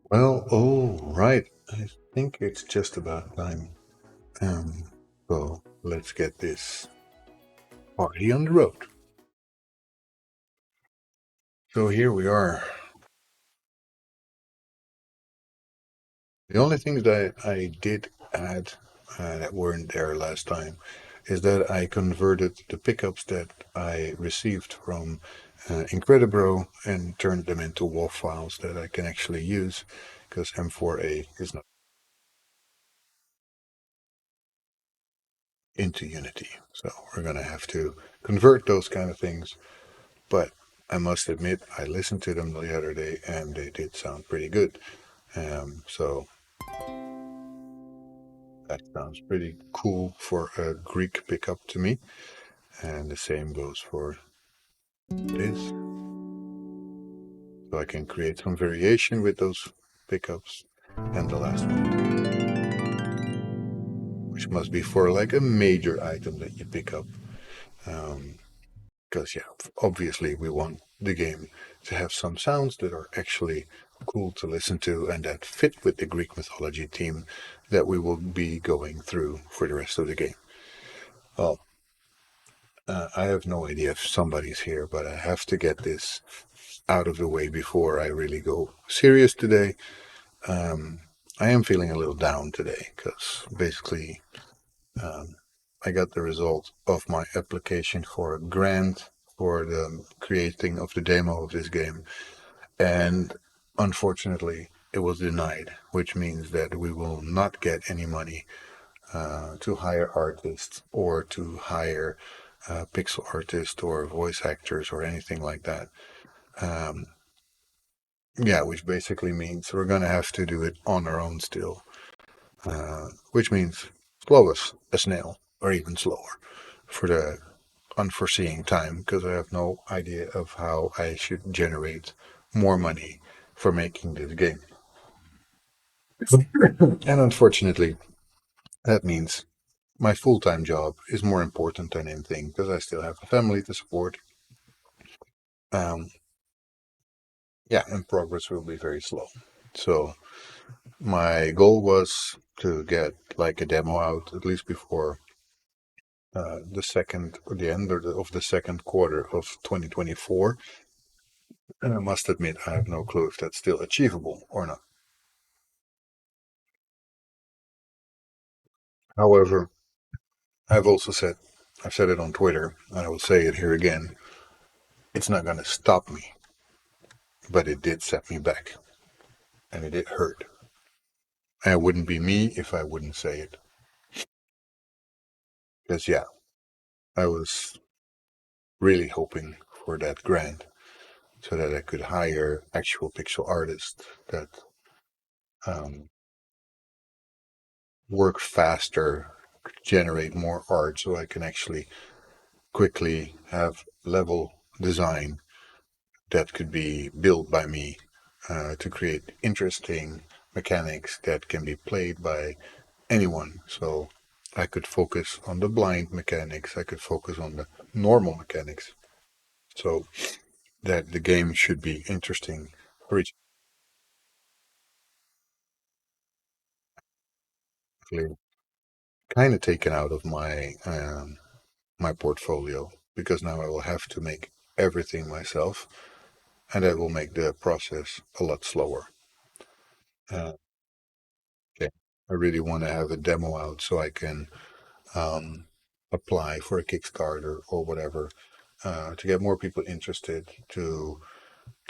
Well, oh, right. I think it's just about time. Um, so let's get this party on the road. So here we are. The only things that I did add that weren't there last time is that I converted the pickups that I received from Incredibro and turned them into WAV files that I can actually use because M4A is not into Unity. So we're going to have to convert those kind of things. But I must admit, I listened to them the other day and they did sound pretty good. So that sounds pretty cool for a Greek pickup to me. And the same goes for this. So I can create some variation with those pickups. And the last one, which must be for like a major item that you pick up. Because, yeah, obviously we want the game to have some sounds that are actually cool to listen to and that fit with the Greek mythology theme that we will be going through for the rest of the game. Well, I have no idea if somebody's here, but I have to get this out of the way before I really go serious today. Um, I am feeling a little down today because basically I got the result of my application for a grant for the creating of the demo of this game, and unfortunately it was denied, which means that we will not get any money to hire artists or to hire pixel artists or voice actors or anything like that. Um, yeah, which basically means we're going to have to do it on our own still, which means slow us a snail or even slower for the unforeseen time because I have no idea of how I should generate more money for making this game. And unfortunately, that means my full time job is more important than anything because I still have a family to support. Um, yeah, and progress will be very slow. So my goal was to get like a demo out at least before the second or the end of the second quarter of 2024. And I must admit, I have no clue if that's still achievable or not. However, I've also said, I've said it on Twitter, and I will say it here again. It's not going to stop me, but it did set me back, and it did hurt. And it wouldn't be me if I wouldn't say it. Because, yeah, I was really hoping for that grant so that I could hire actual pixel artists that um, work faster, generate more art so I can actually quickly have level design that could be built by me to create interesting mechanics that can be played by anyone. So I could focus on the blind mechanics, I could focus on the normal mechanics. So that the game should be interesting for each kind of taken out of my portfolio because now I will have to make everything myself and that will make the process a lot slower. Uh, okay. I really want to have a demo out so I can um, apply for a Kickstarter or whatever to get more people interested, to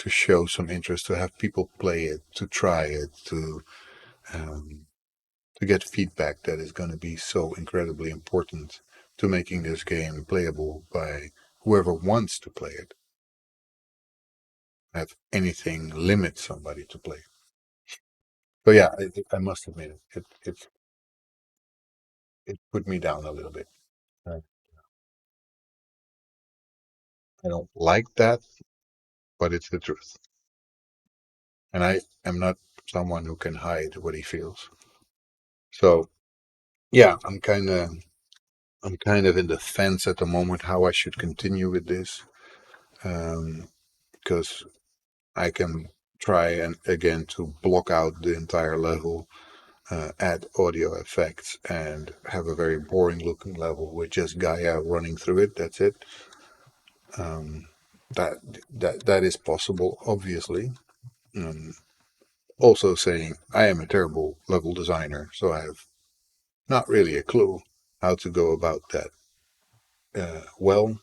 show some interest, to have people play it, to try it, um, to get feedback that is going to be so incredibly important to making this game playable by whoever wants to play it. Have anything limit somebody to play. So yeah, I must admit it put me down a little bit. I, I don't like that, but it's the truth. And I am not someone who can hide what he feels. So yeah, I'm kind of in the fence at the moment how I should continue with this, because I can. try and again to block out the entire level, add audio effects, and have a very boring looking level with just Gaia running through it. That's it. Um, that that is possible, obviously. Um, Also saying I am a terrible level designer, so I have not really a clue how to go about that. Well,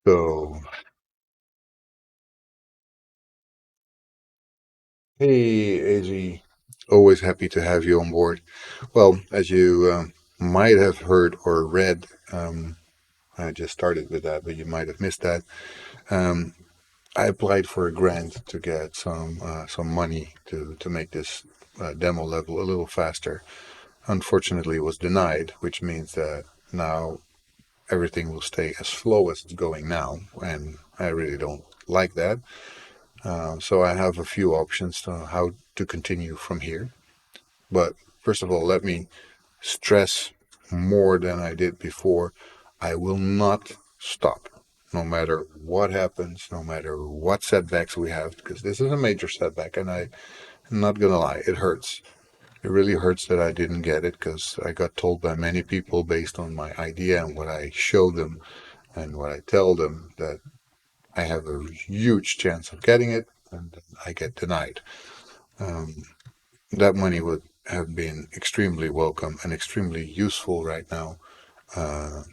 so hey, AZ, always happy to have you on board. Well, as you might have heard or read, I just started with that, but you might have missed that. Um, I applied for a grant to get some money to make this demo level a little faster. Unfortunately, it was denied, which means that now everything will stay as slow as it's going now, and I really don't like that. So I have a few options to how to continue from here. But first of all, let me stress more than I did before. I will not stop, no matter what happens, no matter what setbacks we have, because this is a major setback, and I'm not gonna lie, it hurts. It really hurts that I didn't get it because I got told by many people based on my idea and what I show them and what I tell them that I have a huge chance of getting it, and I get denied. Um, that money would have been extremely welcome and extremely useful right now, uh,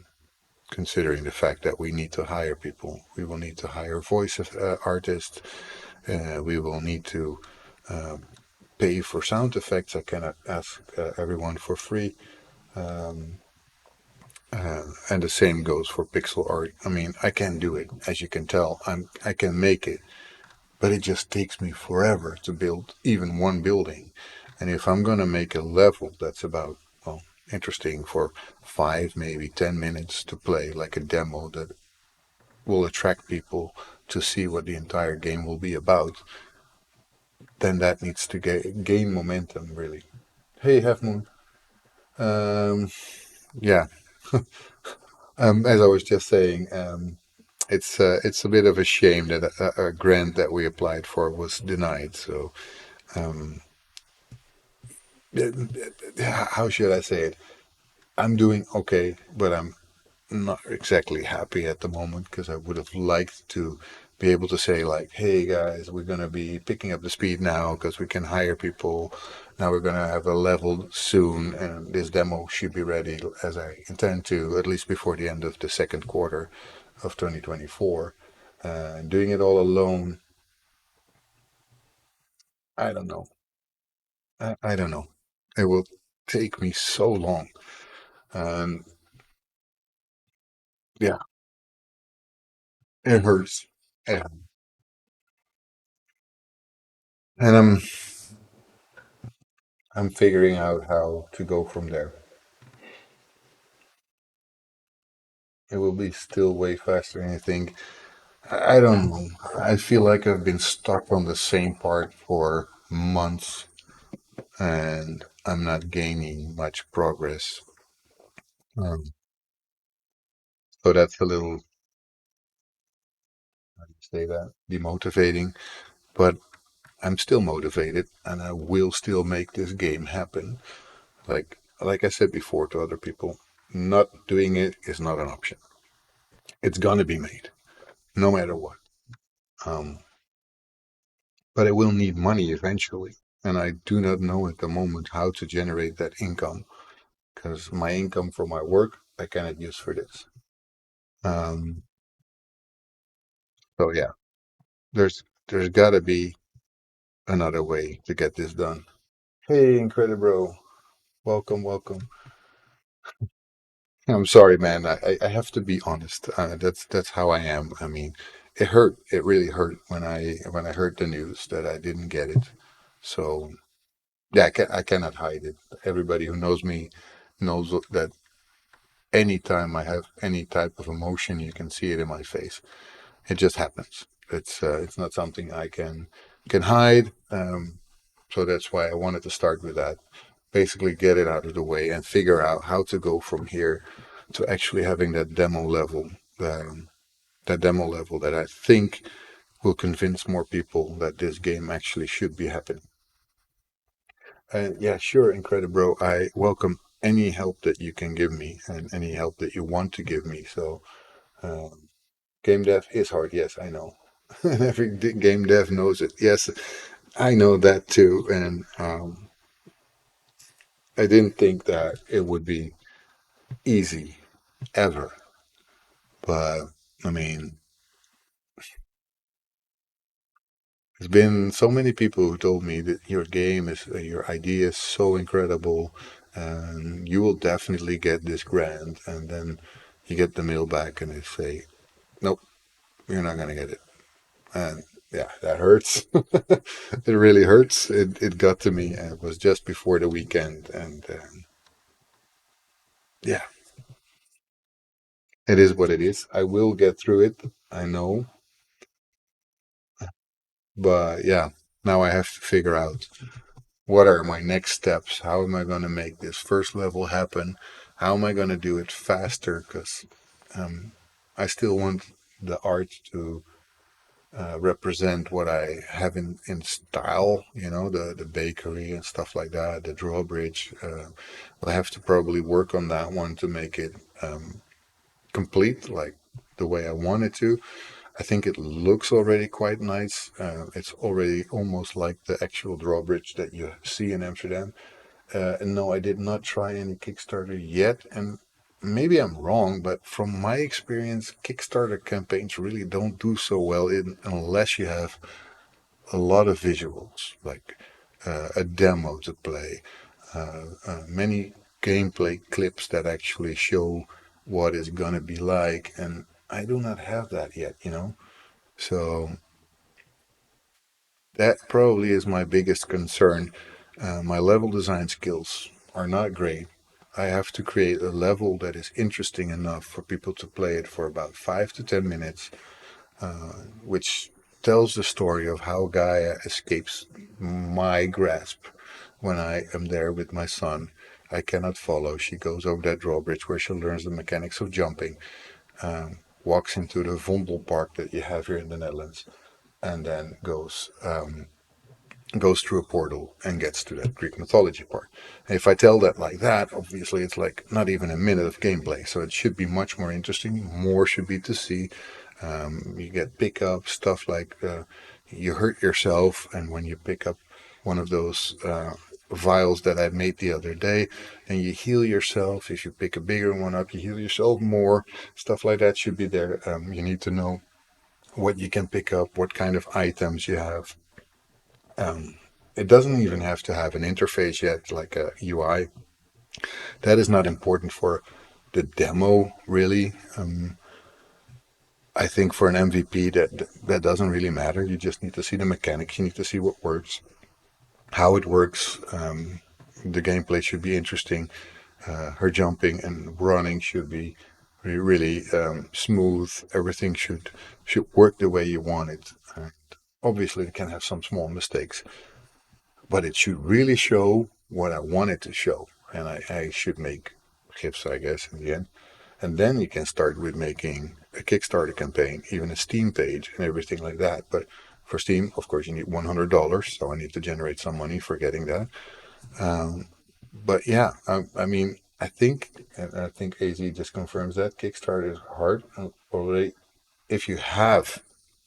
considering the fact that we need to hire people. We will need to hire voice artists. We will need to uh, pay for sound effects. I cannot ask everyone for free. Um, and the same goes for pixel art. I mean, I can do it, as you can tell. I can make it, but it just takes me forever to build even one building. And if I'm going to make a level that's about, well, interesting for 5, maybe 10 minutes to play, like a demo that will attract people to see what the entire game will be about, then that needs to gain momentum, really. Hey, Half Moon. Um, yeah, as I was just saying, it's a bit of a shame that a grant that we applied for was denied. So um, how should I say it? I'm doing okay, but I'm not exactly happy at the moment because I would have liked to be able to say like, "Hey guys, we're gonna be picking up the speed now because we can hire people. Now we're gonna have a level soon, and this demo should be ready as I intend to at least before the end of the second quarter of 2024." Doing it all alone, I don't know. I don't know. It will take me so long, and yeah, it hurts. And and I'm figuring out how to go from there. It will be still way faster than you think. I don't know. I feel like I've been stuck on the same part for months and I'm not gaining much progress. Um, so that's a little, how do you say that, demotivating. But I'm still motivated and I will still make this game happen. Like I said before to other people, not doing it is not an option. It's gonna be made, no matter what. Um, but I will need money eventually. And I do not know at the moment how to generate that income because my income from my work I cannot use for this. Um, so yeah, there's got to be another way to get this done. Hey, Incredibro, welcome, welcome. I'm sorry, man. I have to be honest. That's how I am. I mean, it hurt. It really hurt when I heard the news that I didn't get it. So yeah, I cannot hide it. Everybody who knows me knows that anytime I have any type of emotion, you can see it in my face. It just happens. It's not something I can hide. So that's why I wanted to start with that. Basically, get it out of the way and figure out how to go from here to actually having that demo level. That demo level that I think will convince more people that this game actually should be happening. And yeah, sure, Incredible Bro. I welcome any help that you can give me and any help that you want to give me. So, um, game dev is hard. Yes, I know. Every game dev knows it. Yes, I know that too. And I didn't think that it would be easy ever. But I mean, there's been so many people who told me that your game is, your idea is so incredible, and you will definitely get this grant. And then you get the mail back, and they say, "Nope, you're not gonna get it." And yeah, that hurts. It really hurts. It got to me, and it was just before the weekend, and yeah, it is what it is. I will get through it. I know, but yeah, now I have to figure out what are my next steps? How am I going to make this first level happen? How am I going to do it faster? Because um, I still want the art to represent what I have in style, the bakery and stuff like that, the drawbridge. I have to probably work on that one to make it complete, like the way I want it to. I think it looks already quite nice. It's already almost like the actual drawbridge that you see in Amsterdam. And no, I did not try any Kickstarter yet. And maybe I'm wrong, but from my experience, Kickstarter campaigns really don't do so well unless you have a lot of visuals, like a demo to play, many gameplay clips that actually show what it's gonna be like. And I do not have that yet. So that probably is my biggest concern. My level design skills are not great. I have to create a level that is interesting enough for people to play it for about 5 to 10 minutes, which tells the story of how Gaia escapes my grasp when I am there with my son. I cannot follow. She goes over that drawbridge where she learns the mechanics of jumping, walks into the Vondelpark that you have here in the Netherlands, and then goes through a portal and gets to that Greek mythology part. And if I tell that like that, obviously it's like not even a minute of gameplay. So it should be much more interesting. More should be to see. You get pickup stuff like you hurt yourself, and when you pick up one of those vials that I made the other day, and you heal yourself. If you pick a bigger one up, you heal yourself more. Stuff like that should be there. You need to know what you can pick up, what kind of items you have. It doesn't even have to have an interface yet, like a UI. That is not important for the demo, really. I think for an MVP, that doesn't really matter. You just need to see the mechanics. You need to see what works, how it works. The gameplay should be interesting. Her jumping and running should be really smooth. Everything should work the way you want it. Obviously, it can have some small mistakes, but it should really show what I want it to show. And I should make clips, I guess, in the end. And then you can start with making a Kickstarter campaign, even a Steam page and everything like that. But for Steam, of course, you need $100. So I need to generate some money for getting that. But yeah, I mean, I think AZ just confirms that Kickstarter is hard already. If you have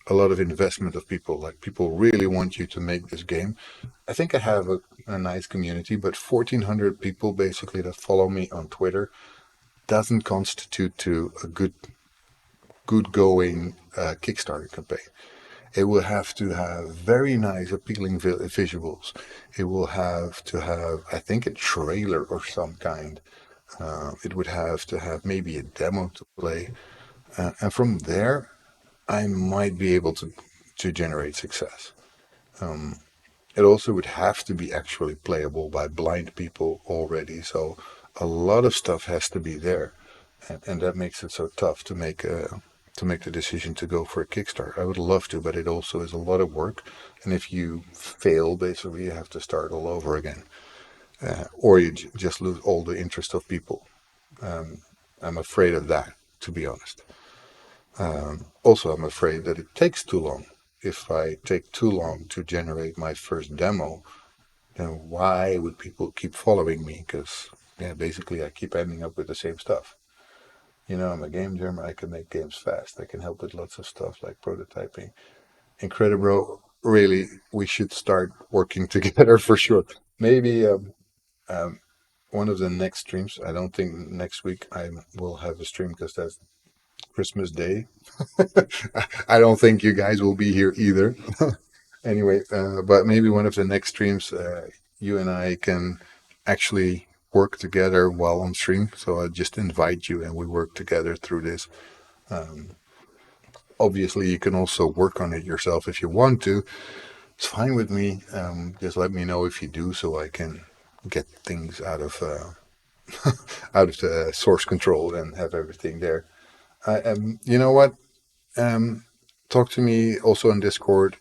a lot of investment of people, like people really want you to make this game. I think I have a nice community, but 1,400 people basically that follow me on Twitter doesn't constitute to a good going Kickstarter campaign. It will have to have very nice, appealing visuals. It will have to have, I think, a trailer or some kind. It would have to have maybe a demo to play, and from there, I might be able to generate success. It also would have to be actually playable by blind people already. So a lot of stuff has to be there, and that makes it so tough to make the decision to go for a Kickstarter. I would love to, but it also is a lot of work. And if you fail, basically you have to start all over again, or you just lose all the interest of people. I'm afraid of that, to be honest. Also, I'm afraid that it takes too long. if I take too long to generate my first demo, then why would people keep following me? Because yeah, basically I keep ending up with the same stuff. I'm a game jammer. I can make games fast. I can help with lots of stuff like prototyping. Incredible. Really, we should start working together for sure. Maybe um, one of the next streams. I don't think next week I will have a stream because that's Christmas Day. I don't think you guys will be here either. Anyway, but maybe one of the next streams, you and I can actually work together while on stream. So I just invite you and we work together through this. Um, Obviously, you can also work on it yourself if you want to. It's fine with me. Just let me know if you do, so I can get things out of the source control and have everything there. You know what? Um, Talk to me also on Discord.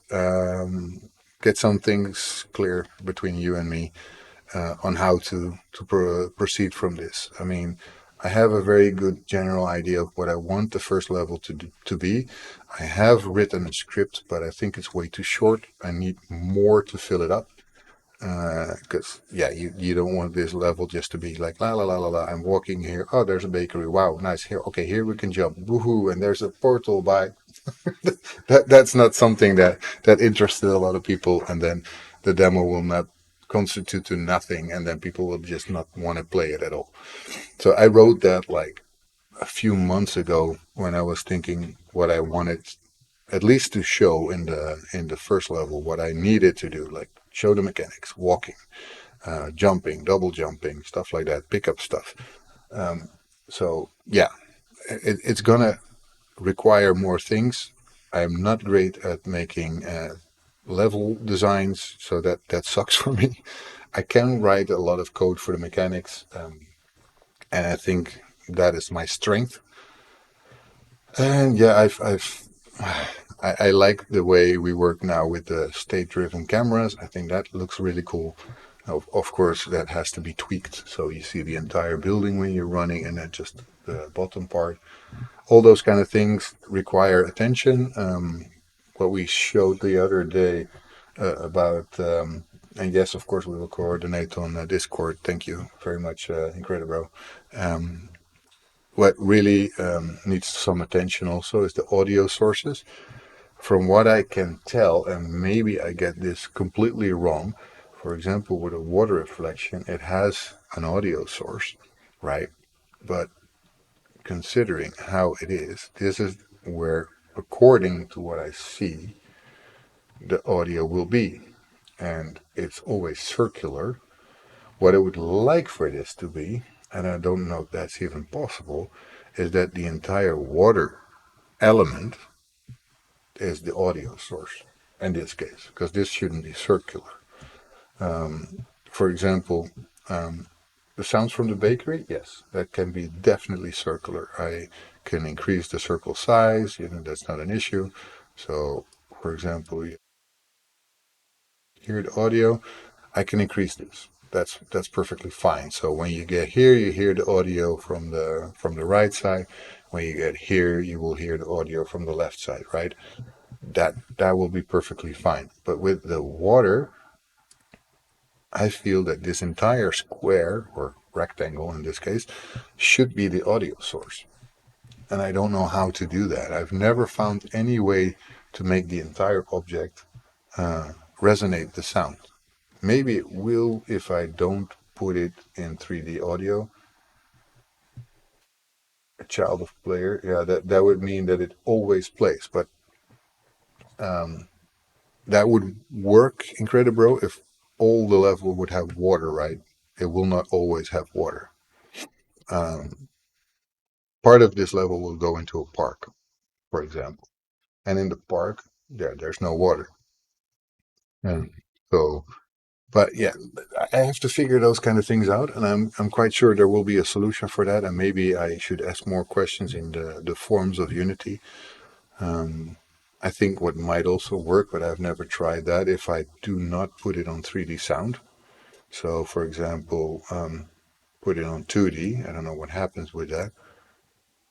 Get some things clear between you and me on how to proceed from this. I mean, I have a very good general idea of what I want the first level to be. I have written a script, but I think it's way too short. I need more to fill it up. Because yeah, you don't want this level just to be like la la la la la. I'm walking here. Oh, there's a bakery. Wow, nice. Here, okay, here we can jump. Woohoo! And there's a portal by. That's not something that interested a lot of people, and then the demo will not constitute to nothing, and then people will just not want to play it at all. So I wrote that like a few months ago when I was thinking what I wanted at least to show in the first level what I needed to do, like show the mechanics, walking, jumping, double jumping, stuff like that, pick up stuff. So yeah, it's gonna require more things. I'm not great at making level designs, so that sucks for me. I can write a lot of code for the mechanics, and I think that is my strength. And yeah, I like the way we work now with the state-driven cameras. I think that looks really cool. Of course, that has to be tweaked, so you see the entire building when you're running, and then just the bottom part. All those kind of things require attention. What we showed the other day about, and yes, of course, we will coordinate on Discord. Thank you very much, Incredible. Um, what really needs some attention also is the audio sources. From what I can tell, and maybe I get this completely wrong, for example, with a water reflection, it has an audio source, right? But considering how it is, this is where, according to what I see, the audio will be. And it's always circular. What I would like for this to be, and I don't know if that's even possible, is that the entire water element is the audio source in this case, because this shouldn't be circular. For example, the sounds from the bakery, yes, that can be definitely circular. I can increase the circle size, that's not an issue. So, for example, you hear the audio, I can increase this. That's perfectly fine. So when you get here, you hear the audio from the right side. When you get here, you will hear the audio from the left side, right? That will be perfectly fine. But with the water, I feel that this entire square or rectangle in this case should be the audio source. And I don't know how to do that. I've never found any way to make the entire object resonate the sound. Maybe it will if I don't put it in 3D audio. A child of player, yeah, that would mean that it always plays. But that would work incredible if all the level would have water, right? It will not always have water. Um, Part of this level will go into a park, for example, and in the park, there's no water. And so, but yeah, I have to figure those kind of things out, and I'm quite sure there will be a solution for that. And maybe I should ask more questions in the forums of Unity. Um, I think what might also work, but I've never tried that, if I do not put it on 3D sound. So, for example, put it on 2D. I don't know what happens with that.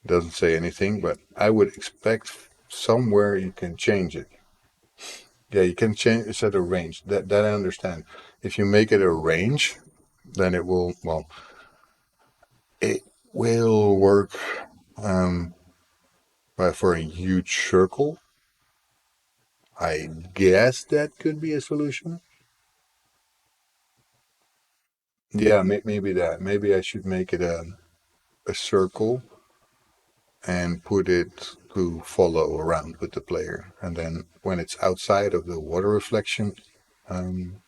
Doesn't say anything, but I would expect somewhere you can change it. Yeah, you can change set a range. That I understand. If you make it a range, then it will, well, it will work. Um, but for a huge circle, I guess that could be a solution. Yeah, maybe that. Maybe I should make it a circle and put it to follow around with the player. And then when it's outside of the water reflection um,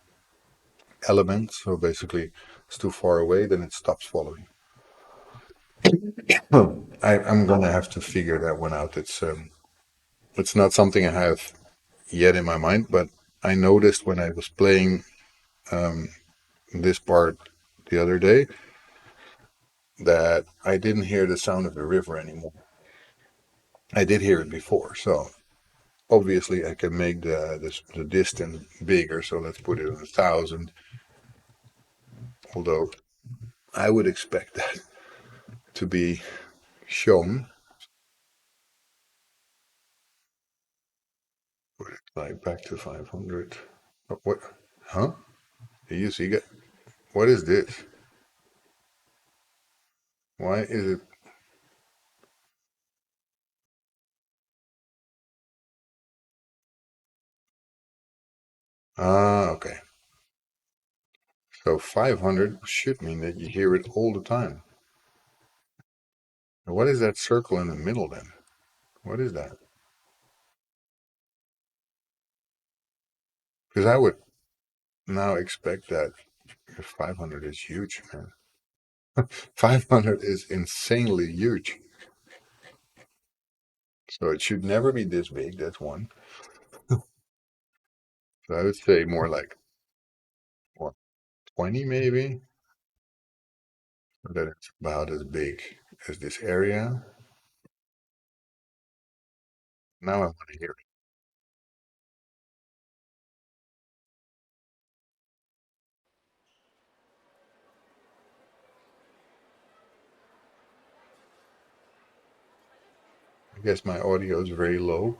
element, so basically it's too far away, then it stops following. I'm gonna have to figure that one out. It's not something I have yet in my mind, but I noticed when I was playing um, this part the other day that I didn't hear the sound of the river anymore. I did hear it before, so obviously I can make the distance bigger. So let's put it on 1,000. Although I would expect that to be shown. Put it like back to 500. What? Huh? You see, what is this? Why is it? Ah, okay. So 500 should mean that you hear it all the time. What is that circle in the middle then? What is that? Because I would now expect that if 500 is huge, man. 500 is insanely huge. So it should never be this big. That's one. So I would say more like what, 20 maybe. So that it's about as big as this area. Now I want to hear it. I guess my audio is very low.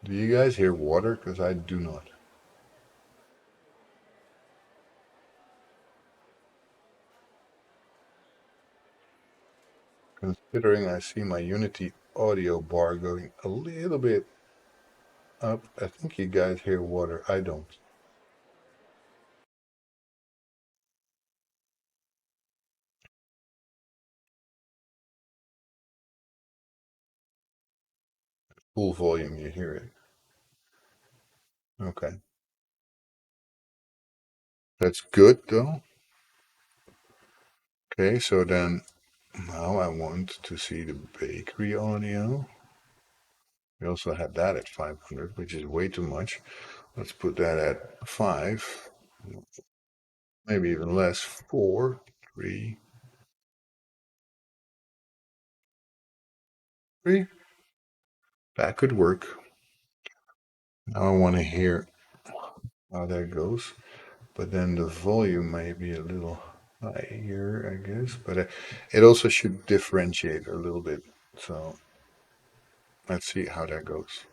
Do you guys hear water? Because I do not. Considering I see my Unity audio bar going a little bit up, I think you guys hear water. I don't. Full volume, you hear it. Okay. That's good though. Okay, so then now I want to see the bakery audio. We also have that at 500, which is way too much. Let's put that at 5, maybe even less. 4, 3, 3. That could work. Now I want to hear how that goes. But then the volume may be a little higher, I guess. But it also should differentiate a little bit. So let's see how that goes.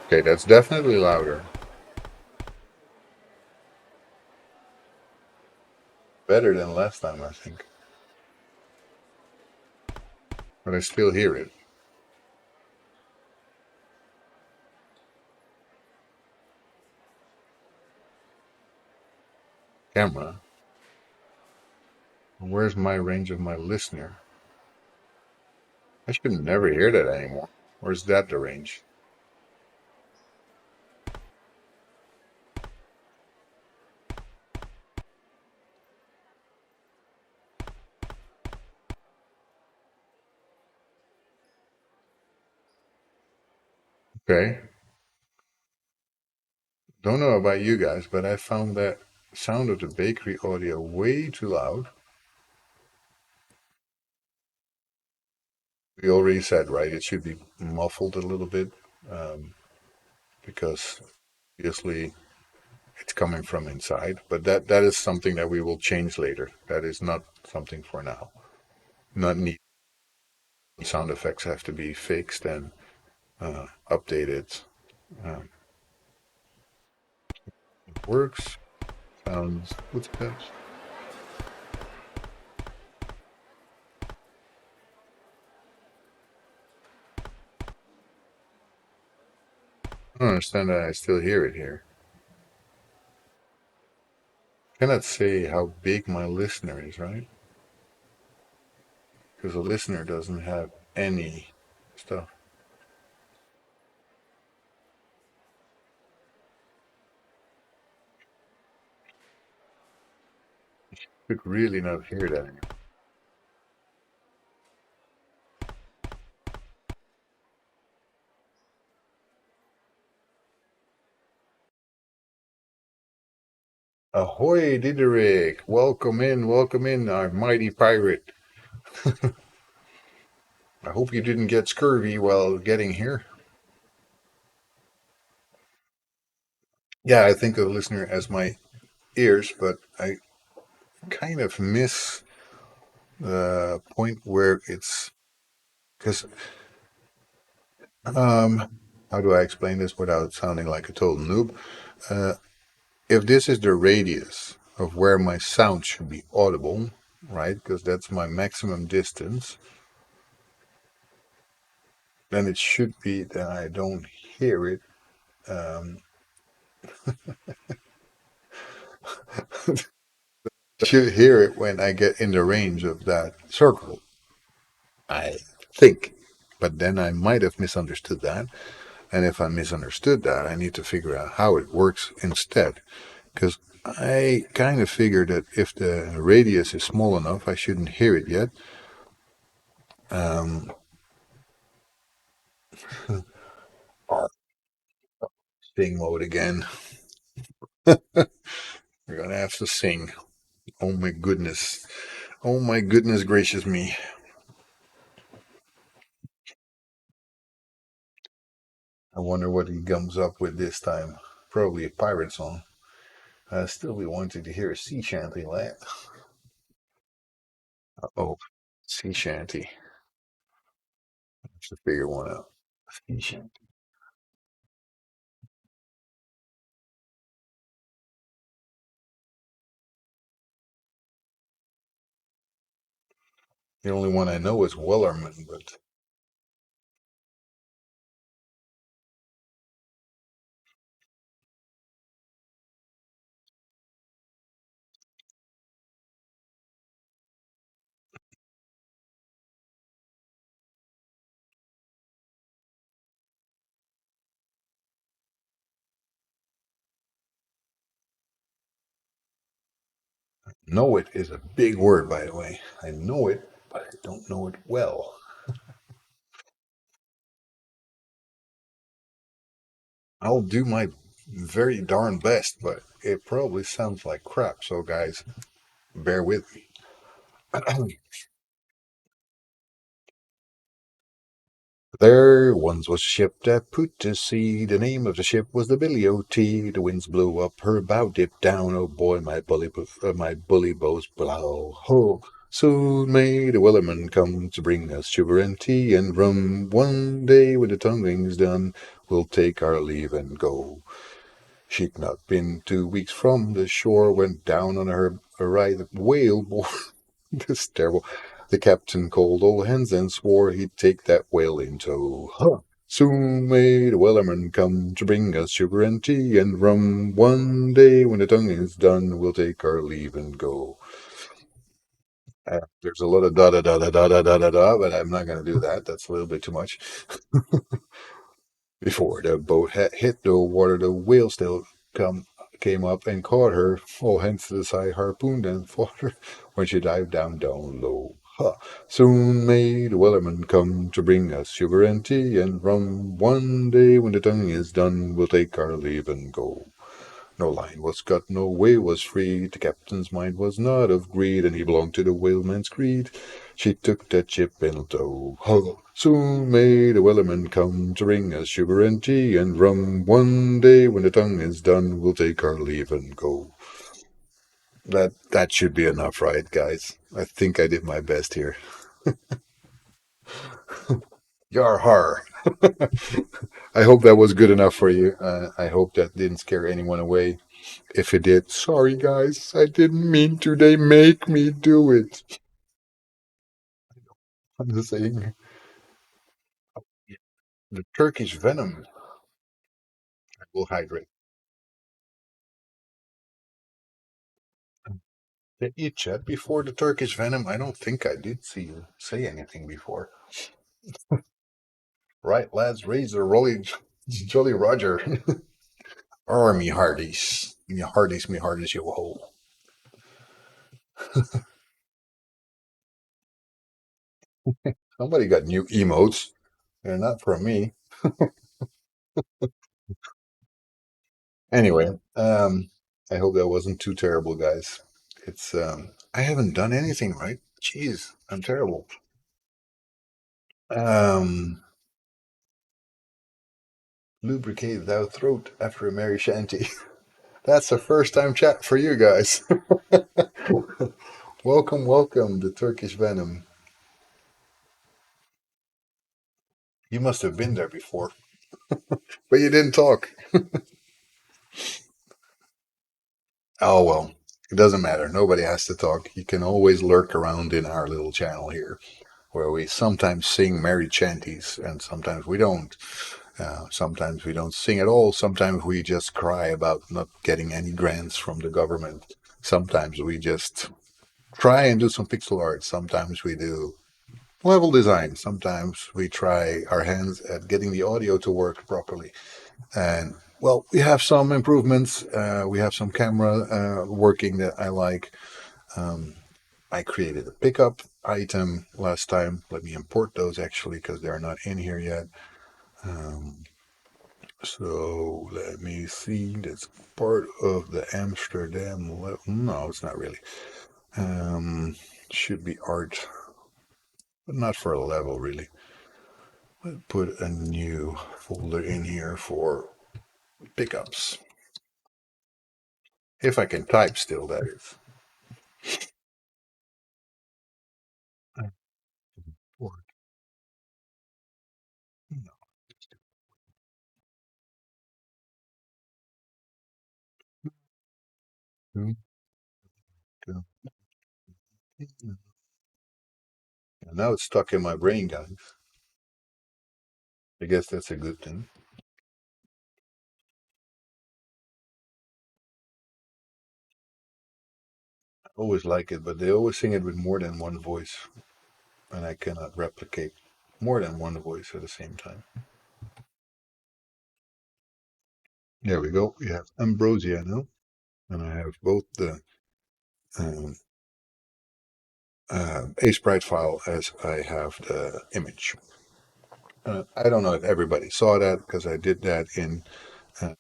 Okay, that's definitely louder. Better than last time, I think. But I still hear it. Camera. Where's my range of my listener? I should never hear that anymore. Or is that the range? Okay. Don't know about you guys, but I found that sound of the bakery audio way too loud. We already said, right, it should be muffled a little bit, um, because obviously it's coming from inside. But that is something that we will change later. That is not something for now. Not need sound effects have to be fixed and updated. Um, it works. Sounds footsteps. I don't understand that I still hear it here. Cannot say how big my listener is, right? Because a listener doesn't have any stuff. Could really not hear that anymore. Ahoy, Diderik! Welcome in, our mighty pirate. I hope you didn't get scurvy while getting here. Yeah, I think of the listener as my ears, but I kind of miss the point where it's because how do I explain this without sounding like a total noob? Uh, if this is the radius of where my sound should be audible, right? Because that's my maximum distance, then it should be that I don't hear it. Um, should hear it when I get in the range of that circle, I think. But then I might have misunderstood that. And if I misunderstood that, I need to figure out how it works instead. Because I kind of figured that if the radius is small enough, I shouldn't hear it yet. Um, sing mode again. We're gonna have to sing. Oh my goodness. Oh my goodness gracious me. I wonder what he comes up with this time. Probably a pirate song. Still, we wanted to hear a sea shanty, lad. Oh, sea shanty. Have to figure one out. Sea shanty. The only one I know is Wellerman, but know it is a big word, by the way. I know it, but I don't know it well. I'll do my very darn best, but it probably sounds like crap. So, guys, bear with me. There once was a ship that put to sea. The name of the ship was the Billy O.T. The winds blew up, her bow dipped down. Oh boy, my bully bows blow. Ho! Soon may the wellerman come to bring us sugar and tea and rum. One day when the tonguing's done, we'll take our leave and go. She'd not been 2 weeks from the shore, went down on her a right whale. This is terrible. The captain called all hands and swore he'd take that whale in tow. Huh. Soon may the wellerman come to bring us sugar and tea and rum. One day when the tongue is done, we'll take our leave and go. There's a lot of da da da da da da da da da, but I'm not going to do that. That's a little bit too much. Before the boat had hit the water, the whale still came up and caught her. All hands to the side, harpooned and fought her when she dived down low. Ha! Soon may the wellerman come to bring us sugar and tea and rum. One day when the tonguing is done, we'll take our leave and go. No line was cut, no way was free. The captain's mind was not of greed, and he belonged to the whaleman's creed. She took that ship in tow. Ho! Soon may the wellerman come to bring us sugar and tea and rum. One day when the tongue is done, we'll take our leave and go. That should be enough, right, guys? I think I did my best here. Yar har. I hope that was good enough for you. I hope that didn't scare anyone away. If it did, sorry guys, I didn't mean to. They make me do it. I'm just saying. The Turkish venom will hydrate. Did you chat before the Turkish venom? I don't think I did see you say anything before. Right, lads, raise the rolly, Jolly Roger. Or me hearties. Me hearties, yo ho. Somebody got new emotes. They're not from me. Anyway, I hope that wasn't too terrible, guys. It's I haven't done anything right. Jeez, I'm terrible. Um, lubricate thou throat after a merry shanty. That's the first time chat for you guys. Welcome, welcome, the Turkish venom. You must have been there before, but you didn't talk. Oh well, it doesn't matter. Nobody has to talk. You can always lurk around in our little channel here, where we sometimes sing merry chanties and sometimes we don't. Sometimes we don't sing at all. Sometimes we just cry about not getting any grants from the government. Sometimes we just try and do some pixel art. Sometimes we do level design. Sometimes we try our hands at getting the audio to work properly. And well, we have some improvements. We have some camera working that I like. Um, I created a pickup item last time. Let me import those actually because they're not in here yet. Um, so let me see. That's part of the Amsterdam. No, it's not really. Um, should be art, but not for a level really. Let's put a new folder in here for pickups. If I can type still, that is. Import. No, and now it's stuck in my brain, guys. I guess that's a good thing. I always like it, but they always sing it with more than one voice, and I cannot replicate more than one voice at the same time. There we go. We have Ambrosia now, and I have both the um, A sprite file as I have the image. I don't know if everybody saw that because I did that in uh,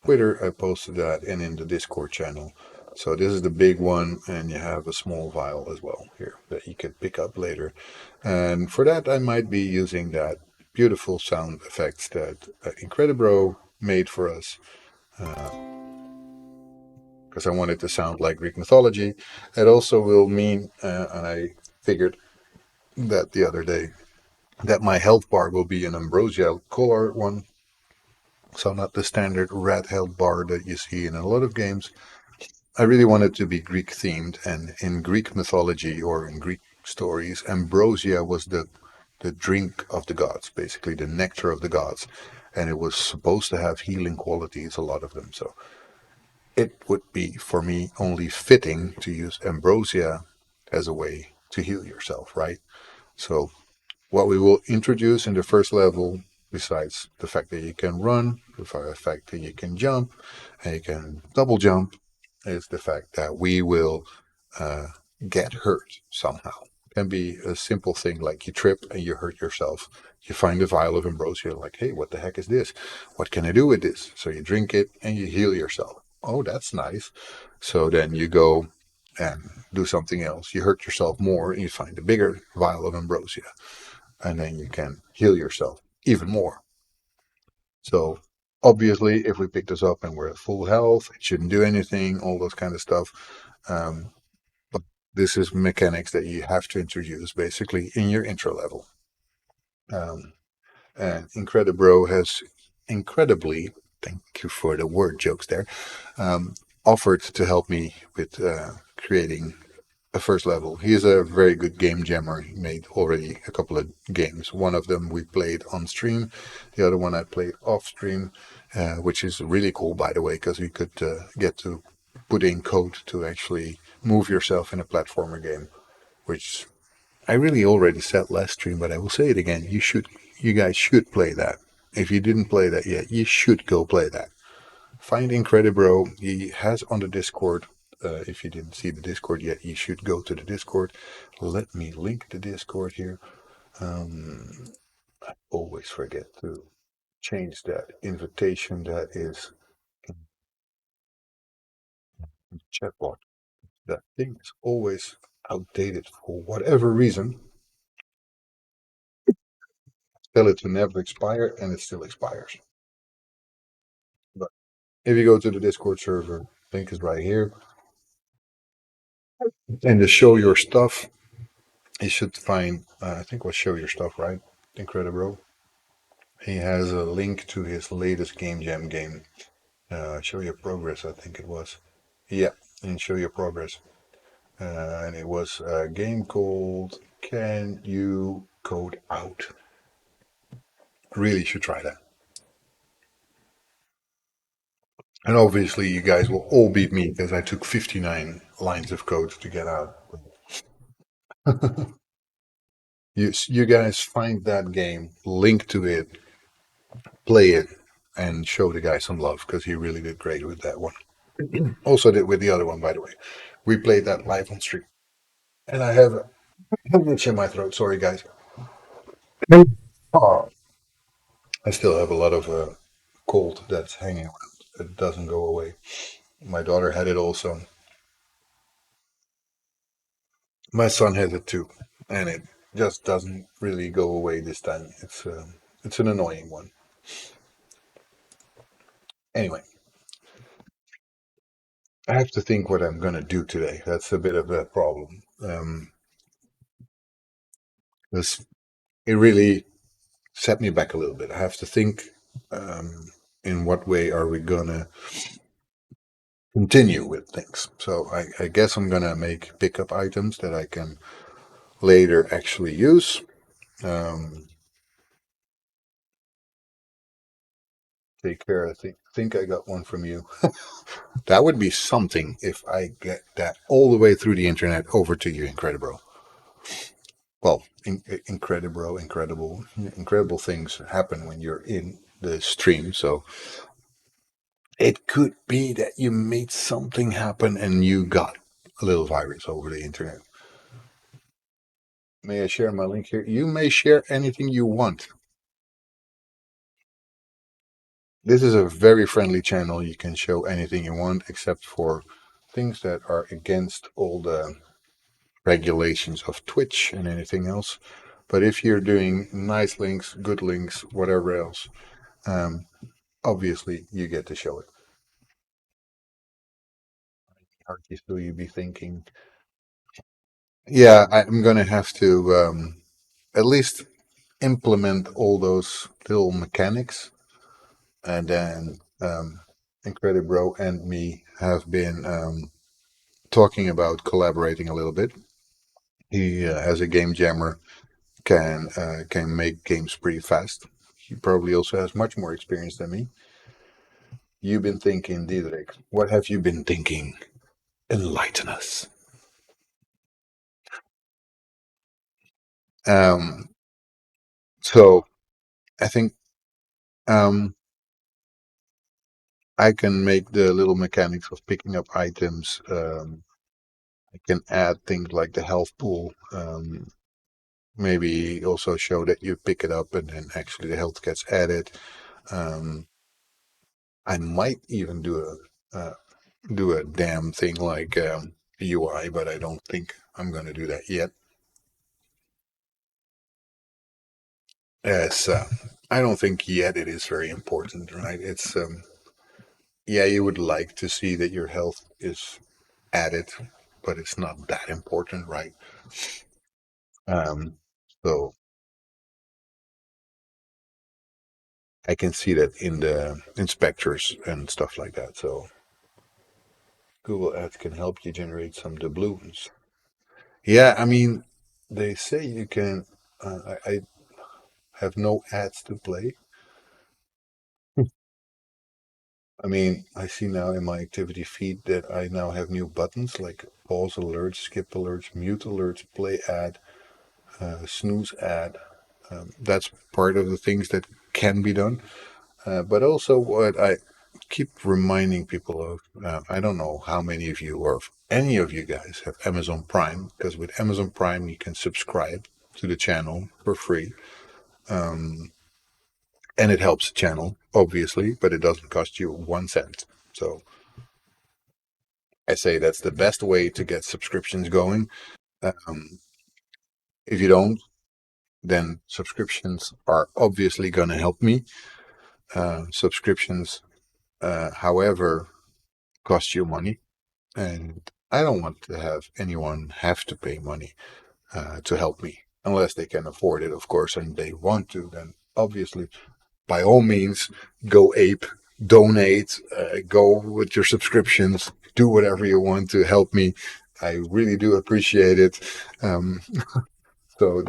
Twitter. I posted that and in the Discord channel. So this is the big one, and you have a small file as well here that you can pick up later. And for that, I might be using that beautiful sound effects that Incredibro made for us. Because I want it to sound like Greek mythology. It also will mean, and I figured that the other day, that my health bar will be an ambrosia color one. So not the standard red health bar that you see in a lot of games. I really want it to be Greek themed, and in Greek mythology or in Greek stories, ambrosia was the drink of the gods, basically the nectar of the gods, and it was supposed to have healing qualities, a lot of them. So it would be for me only fitting to use ambrosia as a way to heal yourself, right? So what we will introduce in the first level, besides the fact that you can run, the fact that you can jump, and you can double jump, is the fact that we will uh, get hurt somehow. It can be a simple thing like you trip and you hurt yourself. You find a vial of ambrosia, like, hey, what the heck is this? What can I do with this? So you drink it and you heal yourself. Oh, that's nice. So then you go and do something else. You hurt yourself more, and you find a bigger vial of ambrosia, and then you can heal yourself even more. So obviously, if we pick this up and we're at full health, it shouldn't do anything, all those kind of stuff. Um, but this is mechanics that you have to introduce basically in your intro level. Um, and Incredibro has incredibly, thank you for the word jokes there, um, offered to help me with creating a first level. He is a very good game jammer. He made already a couple of games. One of them we played on stream, the other one I played off stream, which is really cool, by the way, because you could get to put in code to actually move yourself in a platformer game, which I really already said last stream, but I will say it again. You guys should play that. If you didn't play that yet, you should go play that. Find Incredibro. He has on the Discord. If you didn't see the Discord yet, you should go to the Discord. Let me link the Discord here. Always forget to change that invitation that is in the chat box. That thing is always outdated for whatever reason. Tell it to never expire, and it still expires. But if you go to the Discord server, link is right here, and to show your stuff, you should find, I think it was show your stuff, right? Incredible. He has a link to his latest Game Jam game. Show your progress, I think it was. Yeah, and show your progress. And it was a game called Can You Code Out? Really should try that. And obviously, you guys will all beat me because I took 59 lines of code to get out. You guys find that game, link to it, play it, and show the guy some love because he really did great with that one. Also did with the other one, by the way. We played that live on stream, and I have an itch in my throat. Sorry, guys. Oh, I still have a lot of cold that's hanging around. It doesn't go away. My daughter had it also. My son has it too, and it just doesn't really go away this time. It's an annoying one. Anyway, I have to think what I'm gonna do today. That's a bit of a problem. This it really set me back a little bit. I have to think in what way are we gonna continue with things. So I guess I'm gonna make pickup items that I can later actually use. Um, Take care. I think I got one from you. That would be something if I get that all the way through the internet over to you, Incredibro. Well, incredible things happen when you're in the stream. So it could be that you made something happen and you got a little virus over the internet. May I share my link here? You may share anything you want. This is a very friendly channel. You can show anything you want except for things that are against all the regulations of Twitch and anything else. But if you're doing nice links, good links, whatever else, um, obviously you get to show it. Hardly still you be thinking, yeah, I'm gonna have to at least implement all those little mechanics, and then Incredibro and me have been talking about collaborating a little bit. He has a game jammer, can make games pretty fast. He probably also has much more experience than me. You've been thinking, Diederik. What have you been thinking? Enlighten us. Um, so I think um, I can make the little mechanics of picking up items. I can add things like the health pool. Maybe also show that you pick it up and then actually the health gets added. Um, I might even do do a damn thing like UI, but I don't think I'm going to do that yet. As I don't think yet it is very important, right? It's yeah, you would like to see that your health is added, but it's not that important, right? Um, so I can see that in the inspectors and stuff like that. So Google Ads can help you generate some doubloons. Yeah, I mean, they say you can. I have no ads to play. I mean, I see now in my activity feed that I now have new buttons like pause alerts, skip alerts, mute alerts, play ad, snooze ad. That's part of the things that can be done. But also, what I keep reminding people of, I don't know how many of you or if any of you guys have Amazon Prime, because with Amazon Prime, you can subscribe to the channel for free. Um, and it helps the channel, obviously, but it doesn't cost you 1 cent. So I say that's the best way to get subscriptions going. Um, if you don't, then subscriptions are obviously going to help me. Subscriptions, however, cost you money. And I don't want to have anyone have to pay money to help me, unless they can afford it, of course, and they want to. Then obviously, by all means, go ape, donate, go with your subscriptions, do whatever you want to help me. I really do appreciate it. Um, so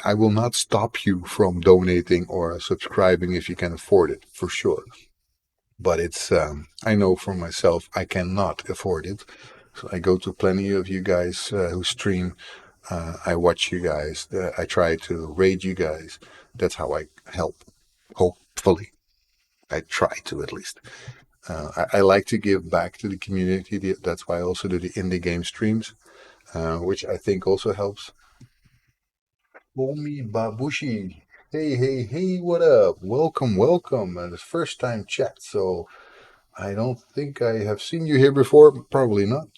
I will not stop you from donating or subscribing if you can afford it, for sure. But I know for myself, I cannot afford it. So I go to plenty of you guys who stream. I watch you guys. I try to raid you guys. That's how I help. Hopefully, I try to at least. I like to give back to the community. That's why I also do the indie game streams, which I think also helps. Omi Babushi. Hey, hey, hey, what up? Welcome, welcome. And it's first time chat, so I don't think I have seen you here before. Probably not.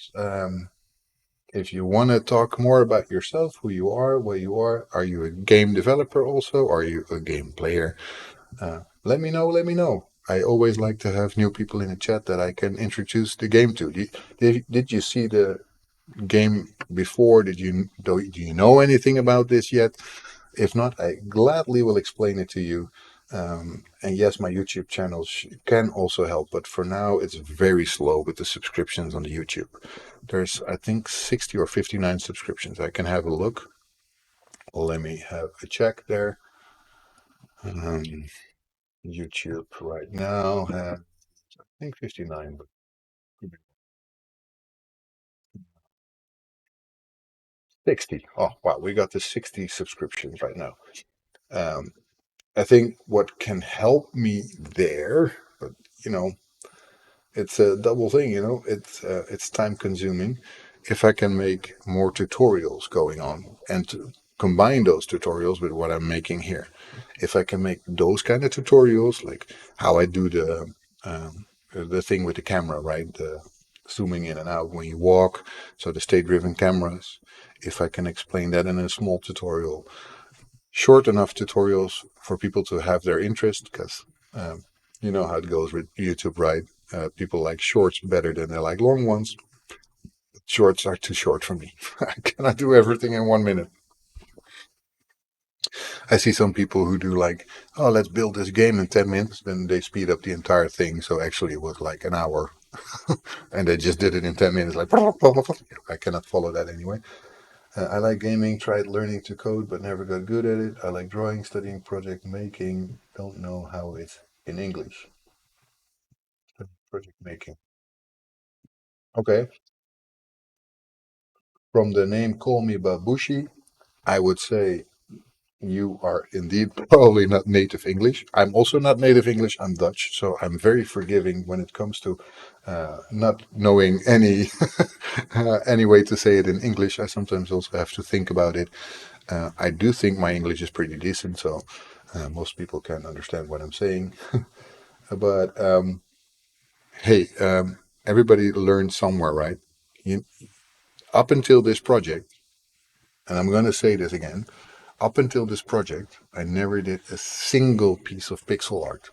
If you want to talk more about yourself, who you are, what you are you a game developer also? Are you a game player? Let me know, let me know. I always like to have new people in the chat that I can introduce the game to. Did you see the game before? Do you know anything about this yet? If not, I gladly will explain it to you. And yes, my YouTube channel can also help, but for now, it's very slow with the subscriptions on the YouTube. There's, I think, 60 or 59 subscriptions. I can have a look. Let me have a check there. Um, YouTube right now has, I think, 59, but 60. Oh, wow, we got the 60 subscriptions right now. Um, I think what can help me there, but you know, it's a double thing, it's time consuming. If I can make more tutorials going on and to combine those tutorials with what I'm making here, if I can make those kind of tutorials, like how I do the thing with the camera, right? The zooming in and out when you walk, so the state-driven cameras. If I can explain that in a small tutorial, short enough tutorials for people to have their interest, because you know how it goes with YouTube, right? People like shorts better than they like long ones. Shorts are too short for me. I cannot do everything in 1 minute. I see some people who do like, oh, let's build this game in 10 minutes. Then they speed up the entire thing. So actually it was like an hour and they just did it in 10 minutes. Like, I cannot follow that anyway. I like gaming, tried learning to code, but never got good at it. I like drawing, studying, project making. Don't know how it's in English. Project making. Okay. From the name Call Me Babushi, I would say you are indeed probably not native English. I'm also not native English. I'm Dutch, so I'm very forgiving when it comes to not knowing any any way to say it in English. I sometimes also have to think about it. I do think my English is pretty decent, so most people can understand what I'm saying. But hey, everybody learned somewhere, right? You, up until this project, and I'm going to say this again, up until this project, I never did a single piece of pixel art,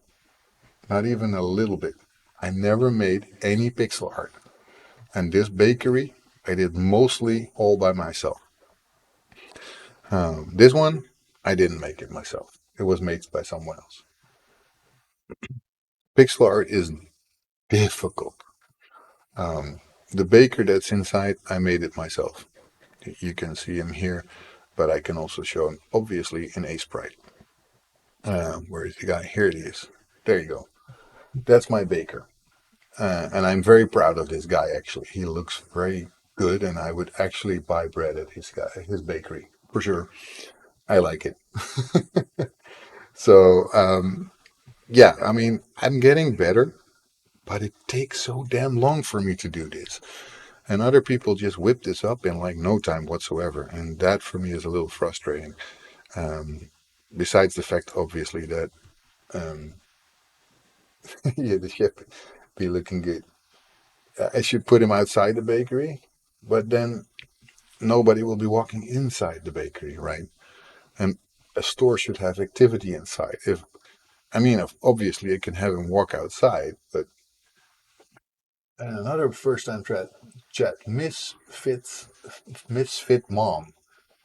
not even a little bit. I never made any pixel art. And this bakery, I did mostly all by myself. This one, I didn't make it myself. It was made by someone else. Pixel art is difficult. Um, the baker that's inside, I made it myself. You can see him here, but I can also show him, obviously, in a sprite. Where is the guy? Here it is. There you go. That's my baker. And I'm very proud of this guy, actually. He looks very good, and I would actually buy bread at his bakery, for sure. I like it. So, yeah, I mean, I'm getting better, but it takes so damn long for me to do this. And other people just whip this up in like no time whatsoever. And that for me is a little frustrating. Um, Besides the fact, obviously, that um, yeah, the chef be looking good. I should put him outside the bakery, but then nobody will be walking inside the bakery, right? And a store should have activity inside. If I mean, obviously, it can have him walk outside, but another first-time chat, Misfit Mom.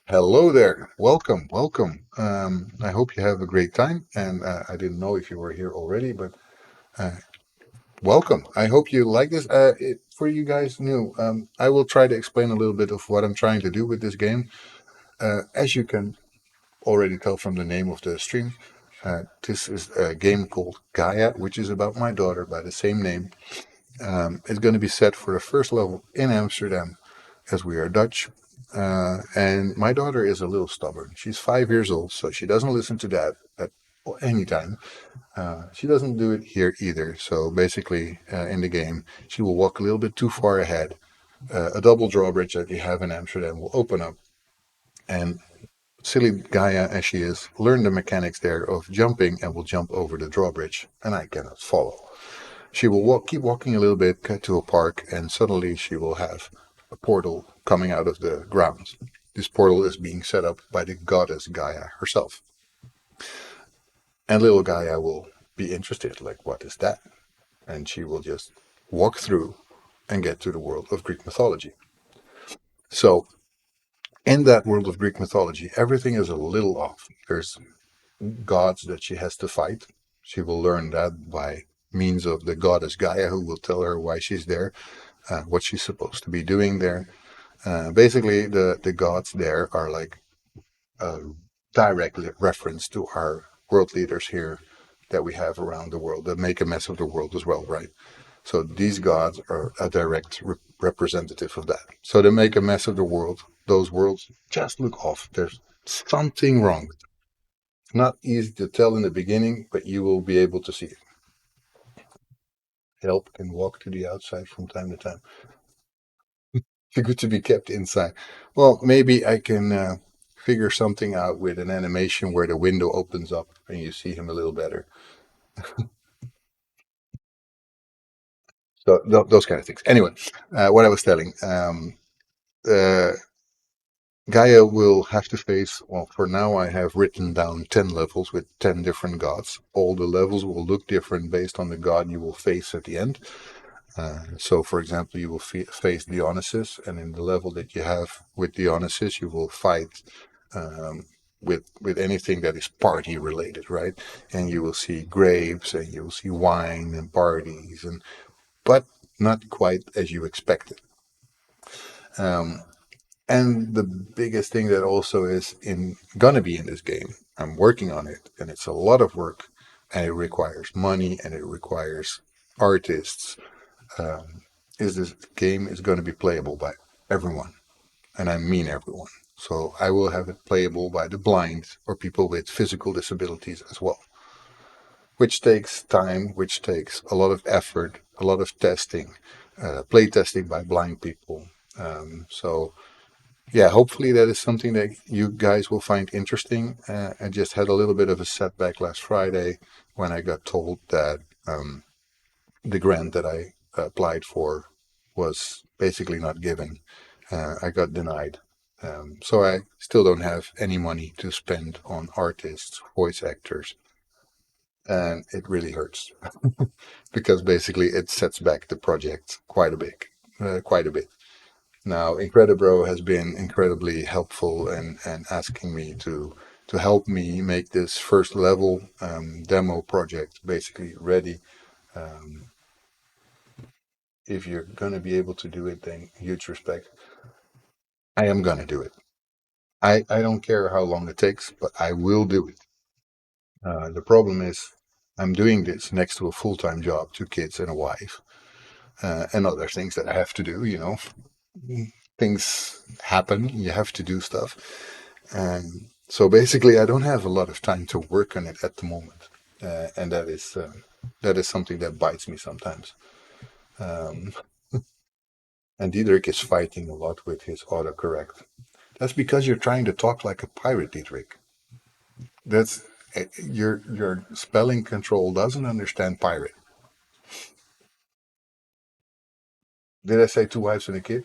Hello there. Welcome, welcome. I hope you have a great time. And I didn't know if you were here already, but uh, welcome. I hope you like this. For you guys new, I will try to explain a little bit of what I'm trying to do with this game. As you can already tell from the name of the stream, this is a game called Gaia, which is about my daughter by the same name. It's going to be set for the first level in Amsterdam, as we are Dutch. And my daughter is a little stubborn. She's 5 years old, so she doesn't listen to Dad at any time. She doesn't do it here either. So basically, in the game, she will walk a little bit too far ahead. A double drawbridge that you have in Amsterdam will open up, and silly Gaia as she is, learn the mechanics there of jumping and will jump over the drawbridge, and I cannot follow. She will keep walking a little bit, get to a park, and suddenly she will have a portal coming out of the ground. This portal is being set up by the goddess Gaia herself. And little Gaia will be interested, like, what is that? And she will just walk through and get to the world of Greek mythology. So, in that world of Greek mythology, everything is a little off. There's gods that she has to fight. She will learn that by means of the goddess Gaia, who will tell her why she's there, what she's supposed to be doing there. Basically, the gods there are like a direct reference to our world leaders here that we have around the world that make a mess of the world as well, right? So these gods are a direct representative of that. So they make a mess of the world. Those worlds just look off. There's something wrong. Not easy to tell in the beginning, but you will be able to see it. Help can walk to the outside from time to time. It's good to be kept inside. Well, maybe I can figure something out with an animation where the window opens up and you see him a little better. So those kind of things. Anyway, what I was telling, uh, Gaia will have to face. Well, for now, I have written down 10 levels with 10 different gods. All the levels will look different based on the god you will face at the end. So, for example, you will face Dionysus, and in the level that you have with Dionysus, you will fight with anything that is party related, right? And you will see grapes, and you will see wine and parties, and but not quite as you expected. Um, and the biggest thing that also is in gonna be in this game, I'm working on it, and it's a lot of work, and it requires money, and it requires artists. Is this game is going to be playable by everyone, and I mean everyone. So I will have it playable by the blind or people with physical disabilities as well, which takes time, which takes a lot of effort, a lot of testing, play testing by blind people. So yeah, hopefully that is something that you guys will find interesting. I just had a little bit of a setback last Friday when I got told that the grant that I applied for was basically not given. I got denied. So I still don't have any money to spend on artists, voice actors, and it really hurts because basically it sets back the project quite a bit. Now, Incredibro has been incredibly helpful and asking me to help me make this first level demo project basically ready. Um, if you're going to be able to do it, then huge respect. I am going to do it. I don't care how long it takes, but I will do it. The problem is I'm doing this next to a full-time job, two kids and a wife, and other things that I have to do, you know. Things happen, you have to do stuff. So basically, I don't have a lot of time to work on it at the moment, and that is something that bites me sometimes. Um, and Diederik is fighting a lot with his autocorrect. That's because you're trying to talk like a pirate, Diederik. That's your spelling control doesn't understand pirate. Did I say two wives and a kid?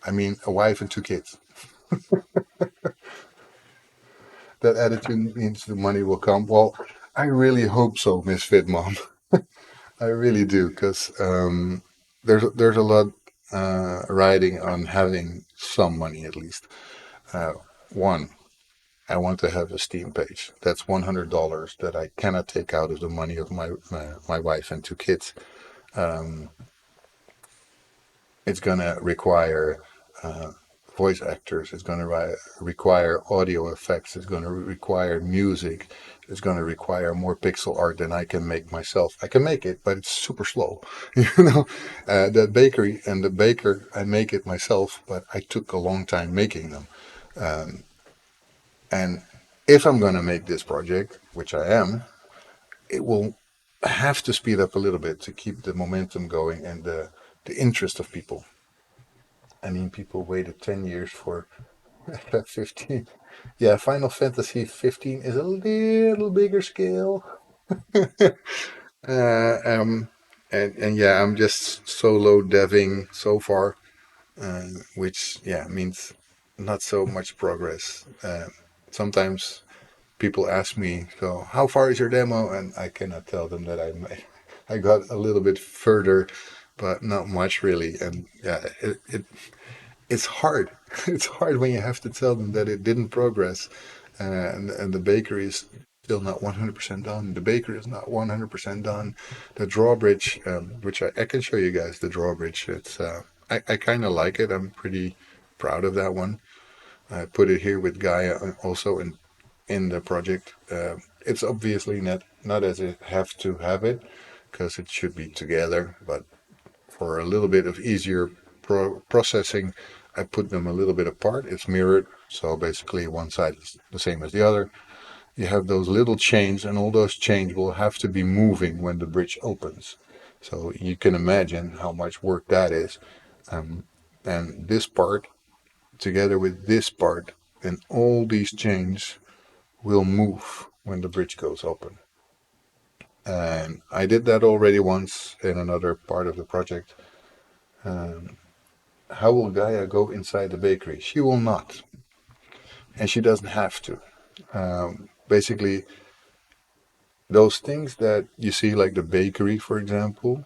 I mean a wife and two kids. That attitude means the money will come. Well, I really hope so, Misfit Mom. I really do, because there's a lot riding on having some money at least. Uh, One, I want to have a Steam page. That's $100 that I cannot take out of the money of my wife and two kids. Um, it's gonna require uh, voice actors. It's gonna require audio effects. It's gonna require music. It's gonna require more pixel art than I can make myself. I can make it, but it's super slow. You know, the bakery and the baker, I make it myself, but I took a long time making them. Um, and if I'm gonna make this project, which I am, it will have to speed up a little bit to keep the momentum going and the interest of people. I mean, people waited 10 years for 15. Yeah, Final Fantasy 15 is a little bigger scale. uh, um, and yeah, I'm just solo deving so far, which yeah means not so much progress. Sometimes people ask me, "So how far is your demo?" And I cannot tell them that I got a little bit further, but not much really. And yeah, it's hard. It's hard when you have to tell them that it didn't progress, and the bakery is still not 100% done. The bakery is not 100% done. The drawbridge, which I can show you guys the drawbridge. It's I kind of like it. I'm pretty proud of that one. I put it here with Gaia also in the project. It's obviously not as it have to have it because it should be together, but for a little bit of easier processing, I put them a little bit apart. It's mirrored, so basically one side is the same as the other. You have those little chains, and all those chains will have to be moving when the bridge opens. So you can imagine how much work that is. Um, and this part, together with this part, and all these chains will move when the bridge goes open. And I did that already once in another part of the project. Um, How will Gaia go inside the bakery? She will not, and she doesn't have to. Basically, those things that you see, like the bakery, for example,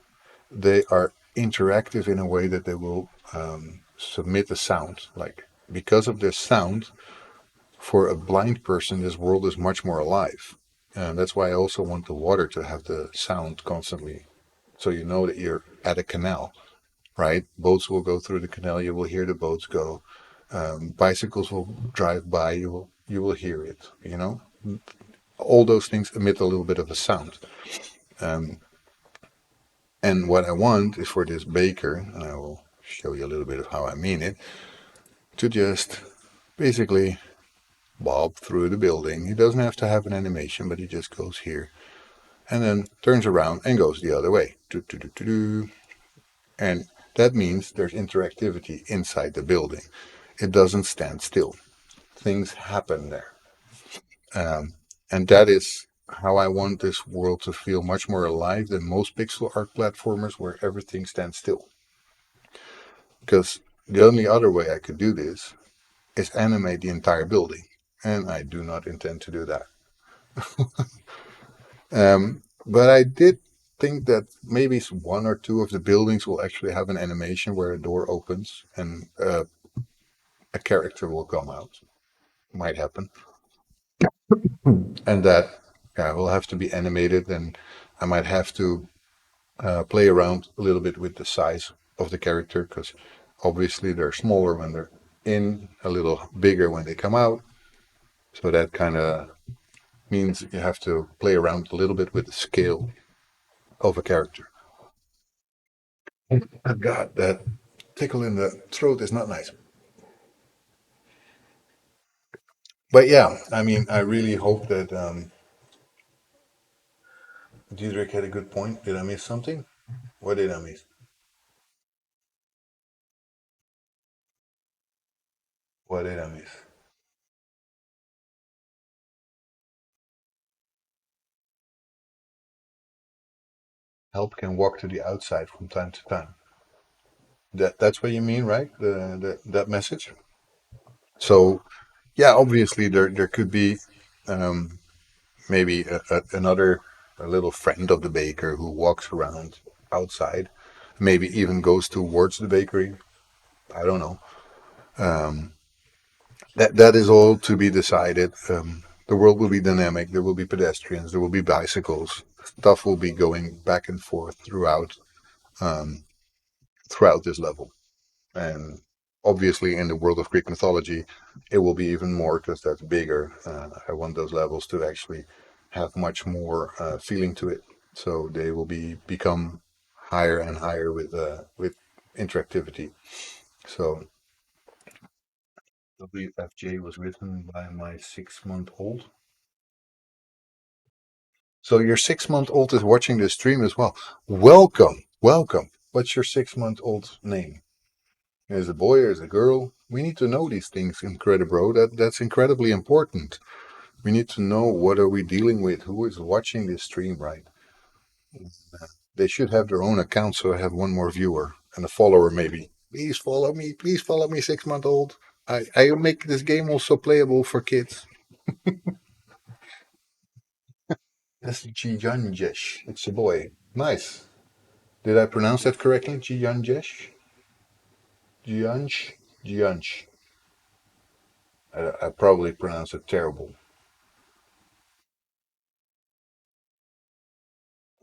they are interactive in a way that they will submit a sound. Like, because of this sound, for a blind person, this world is much more alive. And that's why I also want the water to have the sound constantly. So you know that you're at a canal, right? Boats will go through the canal. You will hear the boats go. Bicycles will drive by. You will hear it. You know, all those things emit a little bit of a sound. Um, and what I want is for this baker, and I will show you a little bit of how I mean it, to just basically bob through the building. He doesn't have to have an animation, but he just goes here and then turns around and goes the other way. Do, do, do, do, do. And that means there's interactivity inside the building. It doesn't stand still. Things happen there. Um, and that is how I want this world to feel much more alive than most pixel art platformers where everything stands still. Because the only other way I could do this is animate the entire building, and I do not intend to do that. But I did think that maybe one or two of the buildings will actually have an animation where a door opens and a character will come out. Might happen. And that will have to be animated, and I might have to play around a little bit with the size of the character because obviously they're smaller when they're in, a little bigger when they come out. So that kind of means you have to play around a little bit with the scale of a character. Oh God, that tickle in the throat is not nice. But yeah, I mean, I really hope that Diedrich had a good point. Did I miss something? What did I miss? What did I miss? Help can walk to the outside from time to time. That's what you mean, right? That message. So yeah, obviously there could be um, maybe another a little friend of the baker who walks around outside, maybe even goes towards the bakery. I don't know. Um, that is all to be decided. The world will be dynamic. There will be pedestrians. There will be bicycles. Stuff will be going back and forth um, throughout this level. And obviously, in the world of Greek mythology, it will be even more because that's bigger. I want those levels to actually have much more feeling to it, so they will become higher and higher with interactivity. So WFJ was written by my 6 month old. So your 6 month old is watching this stream as well. Welcome, welcome. What's your 6 month old name? Is it a boy or is it a girl? We need to know these things, Incredibro. That's incredibly important. We need to know what are we dealing with, who is watching this stream, right? They should have their own account, so I have one more viewer and a follower, maybe. Please follow me, 6 month old. I make this game also playable for kids. That's Jiyanjesh. It's a boy. Nice. Did I pronounce that correctly? Jiyanjesh? Jiyansh? Jiyansh. I probably pronounced it terrible.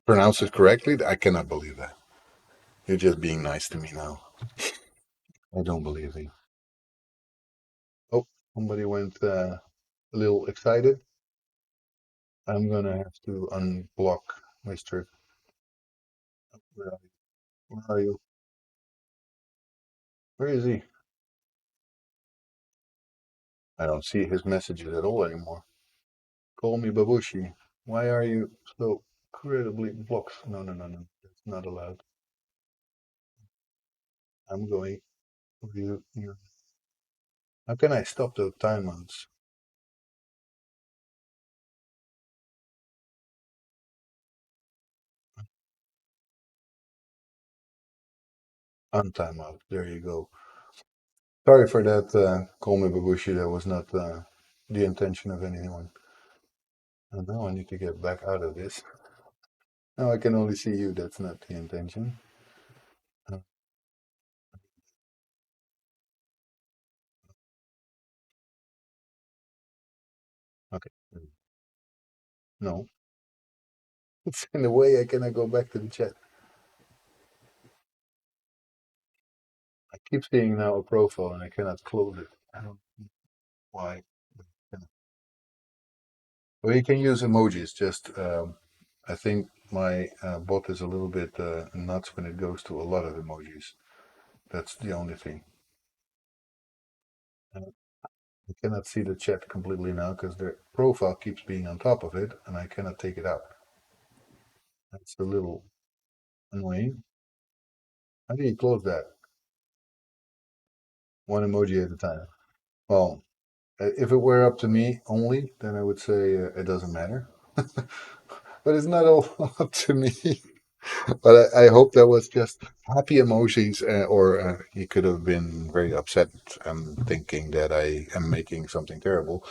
Pronounce it correctly? I cannot believe that. You're just being nice to me now. I don't believe you. Oh, somebody went a little excited. I'm gonna have to unblock Mr. Where are you? Where are you? Where is he? I don't see his messages at all anymore. Call me Babushi. Why are you so incredibly blocked? No, no, no, no. That's not allowed. I'm going. How can I stop those timeouts? Untimeout. There you go. Sorry for that, call me Babushi. That was not the intention of anyone. And now I need to get back out of this. Now I can only see you. That's not the intention. Uh, okay. No. It's in a way I cannot go back to the chat. I keep seeing now a profile and I cannot close it. I don't know why. Well, you can use emojis. Just I think my bot is a little bit nuts when it goes to a lot of emojis. That's the only thing. I cannot see the chat completely now because the profile keeps being on top of it and I cannot take it out. That's a little annoying. How do you close that? One emoji at a time. Well, if it were up to me only, then I would say it doesn't matter. But it's not all up to me. But I hope that was just happy emojis, or he could have been very upset and thinking that I am making something terrible.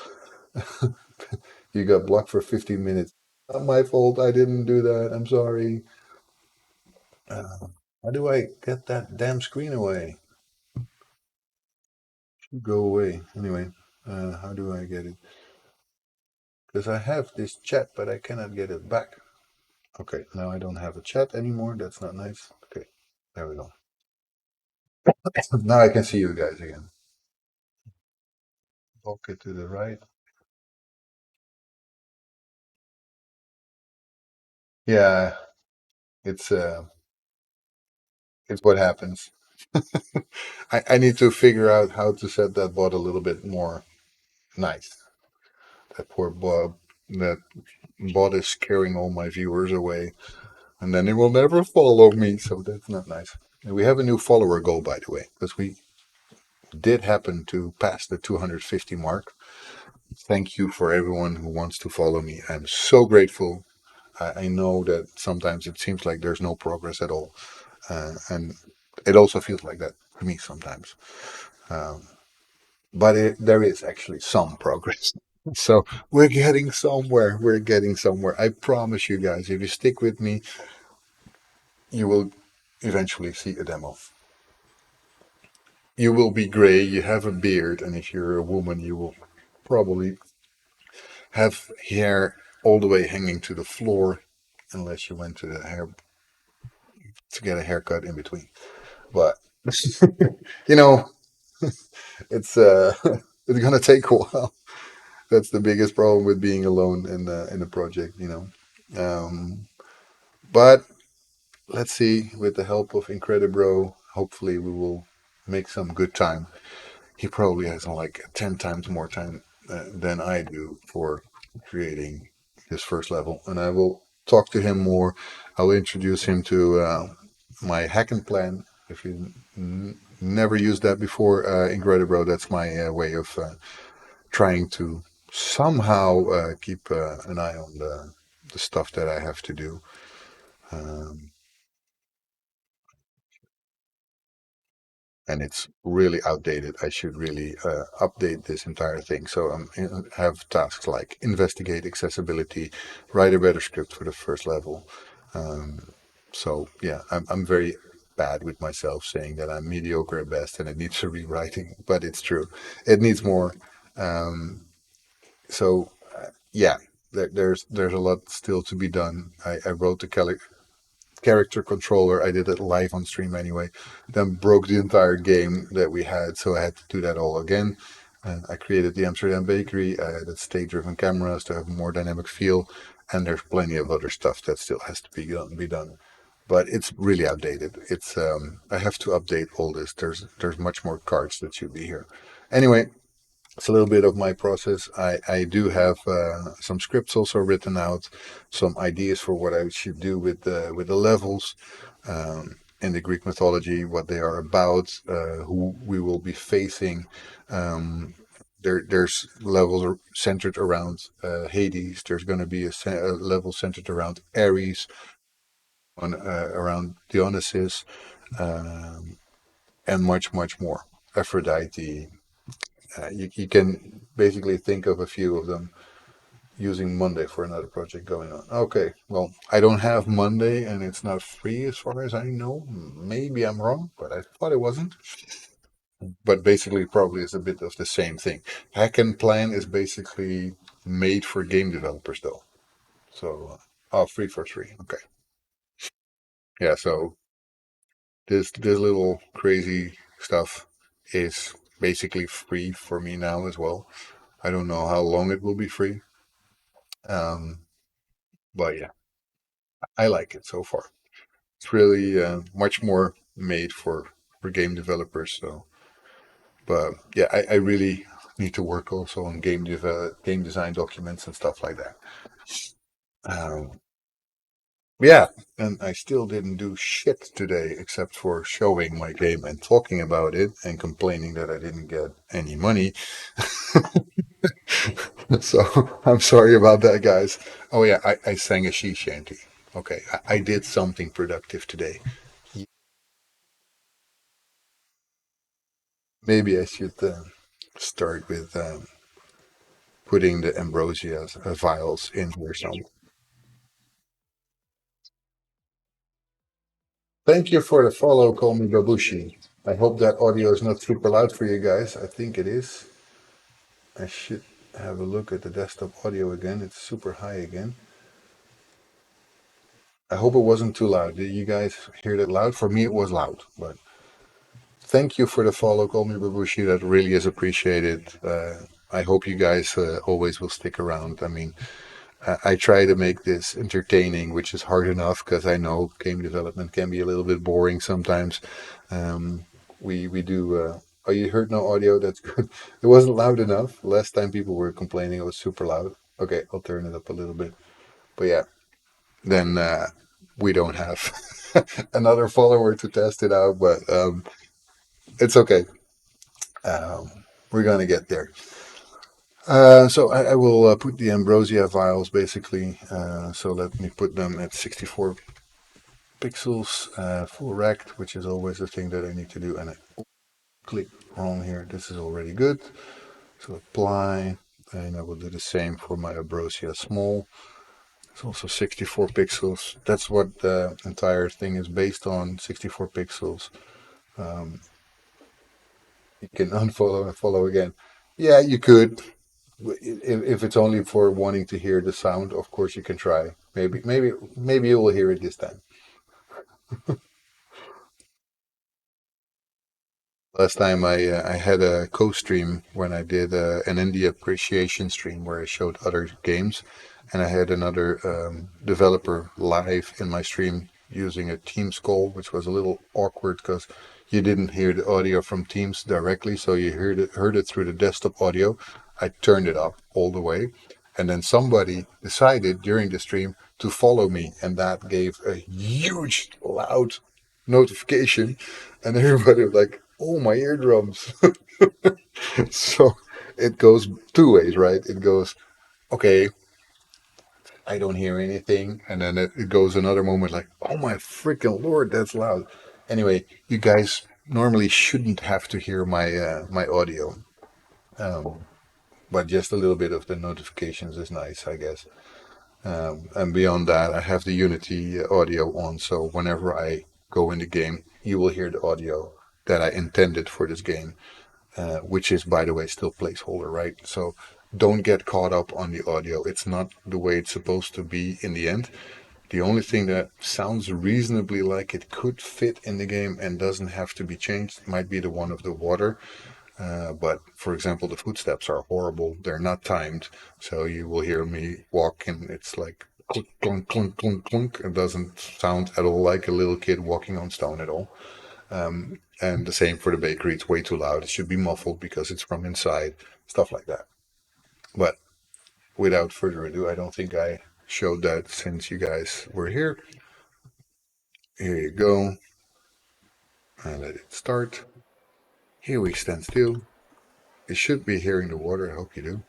You got blocked for 15 minutes. Not my fault. I didn't do that. I'm sorry. Uh, how do I get that damn screen away? Go away. Anyway, how do I get it? Because I have this chat, but I cannot get it back. Okay, now I don't have a chat anymore. That's not nice. Okay, there we go. Now I can see you guys again. Okay, to the right. Yeah, it's uh, it's what happens. I need to figure out how to set that bot a little bit more nice. That poor Bob, that bot is scaring all my viewers away, and then it will never follow me. So that's not nice. And we have a new follower goal, by the way, because we did happen to pass the 250 mark. Thank you for everyone who wants to follow me. I'm so grateful. I know that sometimes it seems like there's no progress at all, and it also feels like that for me sometimes. Um, but there is actually some progress. So we're getting somewhere. We're getting somewhere. I promise you guys, if you stick with me, you will eventually see a demo. You will be gray, you have a beard, and if you're a woman, you will probably have hair all the way hanging to the floor, unless you went to the hair to get a haircut in between. But you know, it's it's gonna take a while. That's the biggest problem with being alone in a project, you know. But let's see, with the help of Incredibro, hopefully we will make some good time. He probably has like 10 times more time than I do for creating his first level, and I will talk to him more. I'll introduce him to my hacking plan. If you never used that before, Incredibro, that's my way of trying to somehow keep an eye on the stuff that I have to do. Um, and it's really outdated. I should really update this entire thing. So I have tasks like investigate accessibility, write a better script for the first level. Um, so yeah, I'm very bad with myself saying that I'm mediocre at best and it needs a rewriting, but it's true. It needs more. Um, so yeah, there's a lot still to be done. I wrote the character controller. I did it live on stream anyway. Then broke the entire game that we had, so I had to do that all again. I created the Amsterdam Bakery. I added state-driven cameras to have a more dynamic feel, and there's plenty of other stuff that still has to be done. But it's really outdated. It's I have to update all this. There's much more cards that should be here. Anyway, it's a little bit of my process. I do have some scripts also written out, some ideas for what I should do with the levels in the Greek mythology, what they are about, who we will be facing. Um, there's levels centered around Hades. There's going to be a level centered around Ares, on around Dionysus, um, and much more. Aphrodite. You can basically think of a few of them using Monday for another project going on. Okay, well, I don't have Monday and it's not free as far as I know. Maybe I'm wrong, but I thought it wasn't. But basically, probably is a bit of the same thing. Hack and Plan is basically made for game developers, though. So, oh, free for free. Okay, yeah. So this little crazy stuff is basically free for me now as well. I don't know how long it will be free. Um, but yeah, I like it so far. It's really much more made for game developers. So, but yeah, I really need to work also on game design documents and stuff like that. Um, yeah, and I still didn't do shit today except for showing my game and talking about it and complaining that I didn't get any money. So I'm sorry about that, guys. Oh yeah, I sang a she shanty. Okay, I did something productive today. Maybe I should start with putting the ambrosia vials in here. So thank you for the follow. Call me Babushi. I hope that audio is not super loud for you guys. I think it is. I should have a look at the desktop audio again. It's super high again. I hope it wasn't too loud. Did you guys hear that loud? For me, it was loud. But thank you for the follow, Call Me Babushi. That really is appreciated. I hope you guys always will stick around. I mean, I try to make this entertaining, which is hard enough because I know game development can be a little bit boring sometimes. Um, we do. Oh, you heard no audio? That's good. It wasn't loud enough. Last time people were complaining it was super loud. Okay, I'll turn it up a little bit. But yeah, then we don't have another follower to test it out. But it's okay. We're gonna get there. So I will put the ambrosia vials basically. So let me put them at 64 pixels, full rect, which is always the thing that I need to do. And I click wrong here. This is already good. So apply, and I will do the same for my ambrosia small. It's also 64 pixels. That's what the entire thing is based on. 64 pixels. Um, you can unfollow and follow again. Yeah, you could. If it's only for wanting to hear the sound, of course you can try. Maybe you will hear it this time. Last time I had a co-stream when I did an indie appreciation stream where I showed other games, and I had another developer live in my stream using a Teams call, which was a little awkward because you didn't hear the audio from Teams directly, so you heard it through the desktop audio. I turned it up all the way, and then somebody decided during the stream to follow me, and that gave a huge, loud notification, and everybody was like, "Oh, my eardrums!" So it goes two ways, right? It goes, "Okay, I don't hear anything," and then it goes another moment like, "Oh my freaking lord, that's loud." Anyway, you guys normally shouldn't have to hear my audio, um, but just a little bit of the notifications is nice, I guess. And beyond that, I have the Unity audio on, so whenever I go in the game, you will hear the audio that I intended for this game, which is, by the way, still placeholder, right? So don't get caught up on the audio. It's not the way it's supposed to be in the end. The only thing that sounds reasonably like it could fit in the game and doesn't have to be changed might be the one of the water. But for example, the footsteps are horrible. They're not timed. So you will hear me walk and it's like clunk, clunk, clunk, clunk, clunk. It doesn't sound at all like a little kid walking on stone at all. And the same for the bakery. It's way too loud. It should be muffled because it's from inside, stuff like that. But without further ado, I don't think I showed that since you guys were here. Here you go. And let it start. Here we stand still. You should be hearing the water. I hope you do.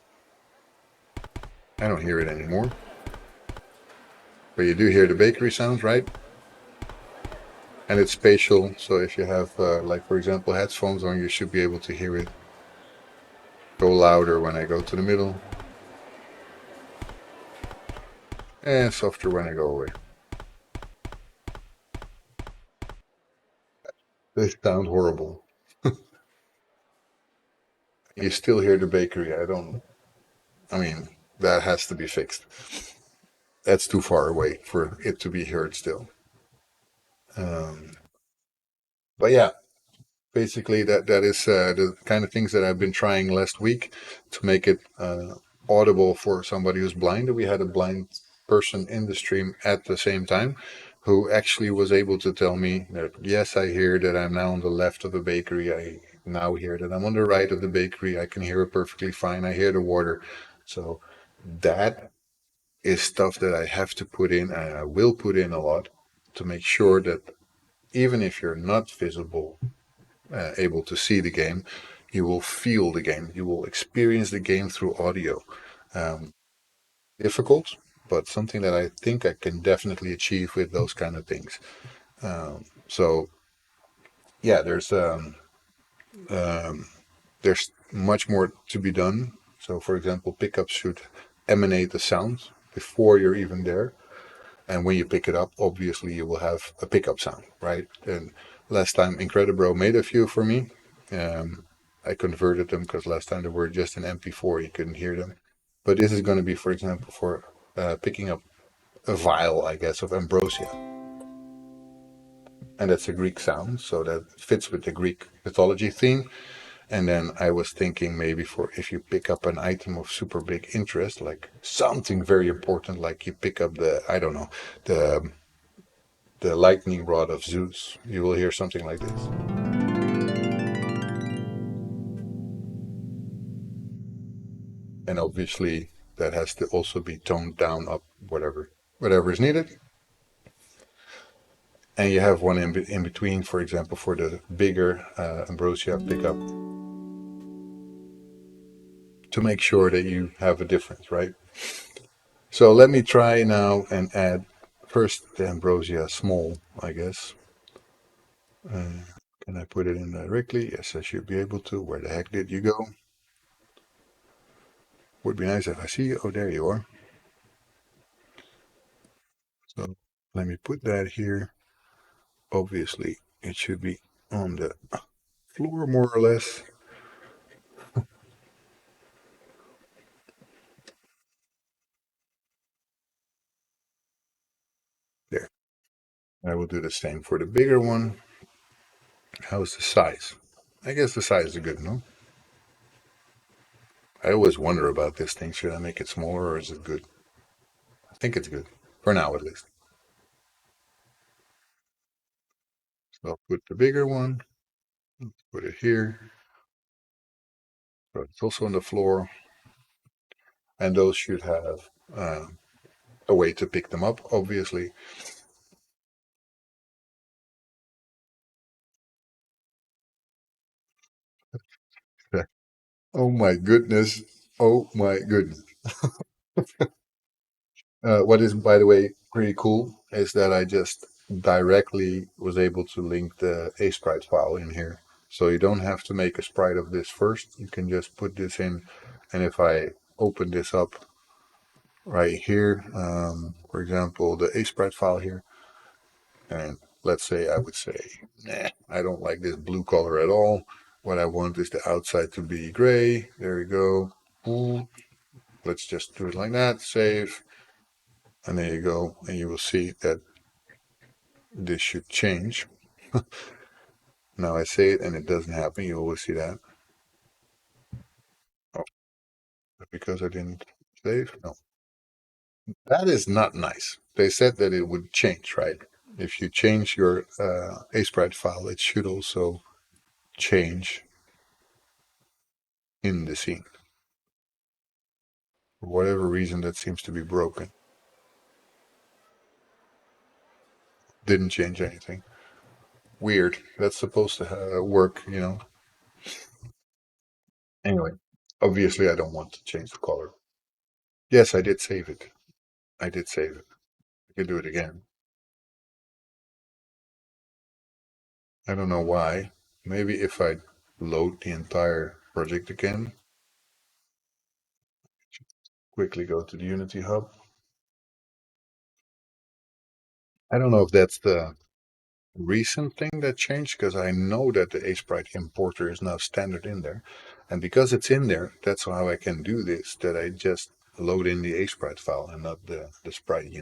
I don't hear it anymore. But you do hear the bakery sounds, right? And it's spatial. So if you have, like, for example, headphones on, you should be able to hear it go louder when I go to the middle and softer when I go away. They sound horrible. You still hear the bakery. I mean, that has to be fixed. That's too far away for it to be heard still. Um, but yeah, basically that is the kind of things that I've been trying last week to make it audible for somebody who's blind. We had a blind person in the stream at the same time who actually was able to tell me that yes, I hear that I'm now on the left of the bakery. I now hear that I'm on the right of the bakery. I can hear it perfectly fine. I hear the water. So that is stuff that I have to put in, and I will put in a lot to make sure that even if you're not visible, able to see the game, you will feel the game. You will experience the game through audio. Um, Difficult, but something that I think I can definitely achieve with those kind of things. So yeah, um, there's much more to be done. So for example, pickups should emanate the sound before you're even there. And when you pick it up, obviously you will have a pickup sound, right? And last time Incredibro made a few for me. Um, I converted them because last time they were just an MP4, you couldn't hear them. But this is going to be, for example, for picking up a vial, I guess, of ambrosia. And that's a Greek sound, so that fits with the Greek mythology theme. And then I was thinking maybe for if you pick up an item of super big interest, like something very important, like you pick up the, I don't know, the the lightning rod of Zeus, you will hear something like this. And obviously that has to also be toned down up, whatever is needed. And you have one in between, for example, for the bigger ambrosia pickup to make sure that you have a difference, right? So let me try now and add first the ambrosia small, I guess. Can I put it in directly? Yes, I should be able to. Where the heck did you go? Would be nice if I see you. Oh, there you are. So let me put that here. Obviously, it should be on the floor more or less. There. I will do the same for the bigger one. How's the size? I guess the size is good, no? I always wonder about this thing. Should I make it smaller or is it good? I think it's good. For now, at least. So I'll put the bigger one, put it here. So it's also on the floor. And those should have a way to pick them up, obviously. Oh my goodness. Oh my goodness. What is, by the way, pretty cool is that I just directly was able to link the A sprite file in here. So you don't have to make a sprite of this first. You can just put this in. And if I open this up right here, for example, the A sprite file here, and let's say I would say, nah, I don't like this blue color at all. What I want is the outside to be gray. There we go. Ooh, let's just do it like that. Save. And there you go. And you will see that this should change. Now I say it and it doesn't happen. You always see that. Oh, because I didn't save? No. That is not nice. They said that it would change, right? If you change your ASPRite file, it should also change in the scene. For whatever reason, that seems to be broken. Didn't change anything. Weird. That's supposed to work. Anyway, obviously, I don't want to change the color. Yes, I did save it. I did save it. I could do it again. I don't know why. Maybe if I load the entire project again, quickly go to the Unity Hub. I don't know if that's the recent thing that changed because I know that the ASprite importer is now standard in there. And because it's in there, that's how I can do this, that I just load in the ASprite file and not the sprite.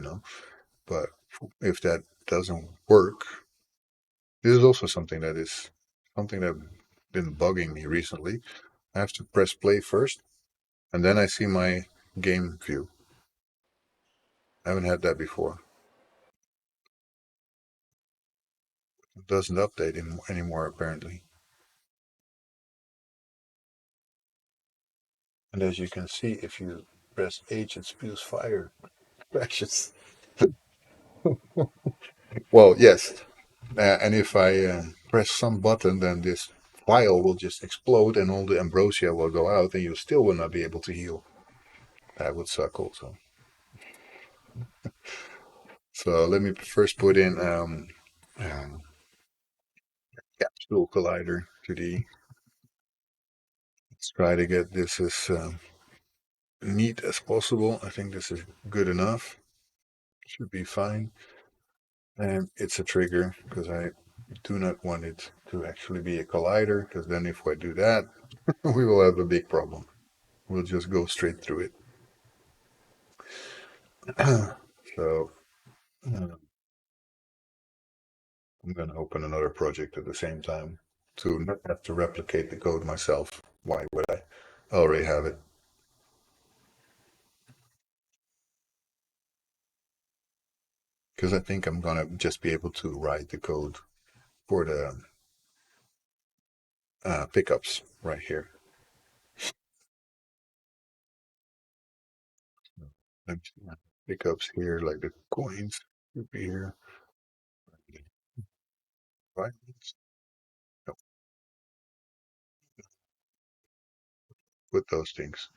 But if that doesn't work, this is also something that been bugging me recently. I have to press play first, and then I see my game view. I haven't had that before. It doesn't update anymore, apparently. And as you can see, if you press H, it spews fire crashes. Well, yes. And if I press some button, then this file will just explode and all the ambrosia will go out, and you still will not be able to heal. That would suck also. So let me first put in capsule collider to the. Let's try to get this as neat as possible. I think this is good enough. Should be fine. And it's a trigger because I do not want it to actually be a collider, because then if I do that, we will have a big problem. We'll just go straight through it. So I'm going to open another project at the same time to not have to replicate the code myself. Why would I? I already have it. Because I think I'm going to just be able to write the code for the pickups right here. Let me see. Pickups here, like the coins should be here. Right? No, put those things.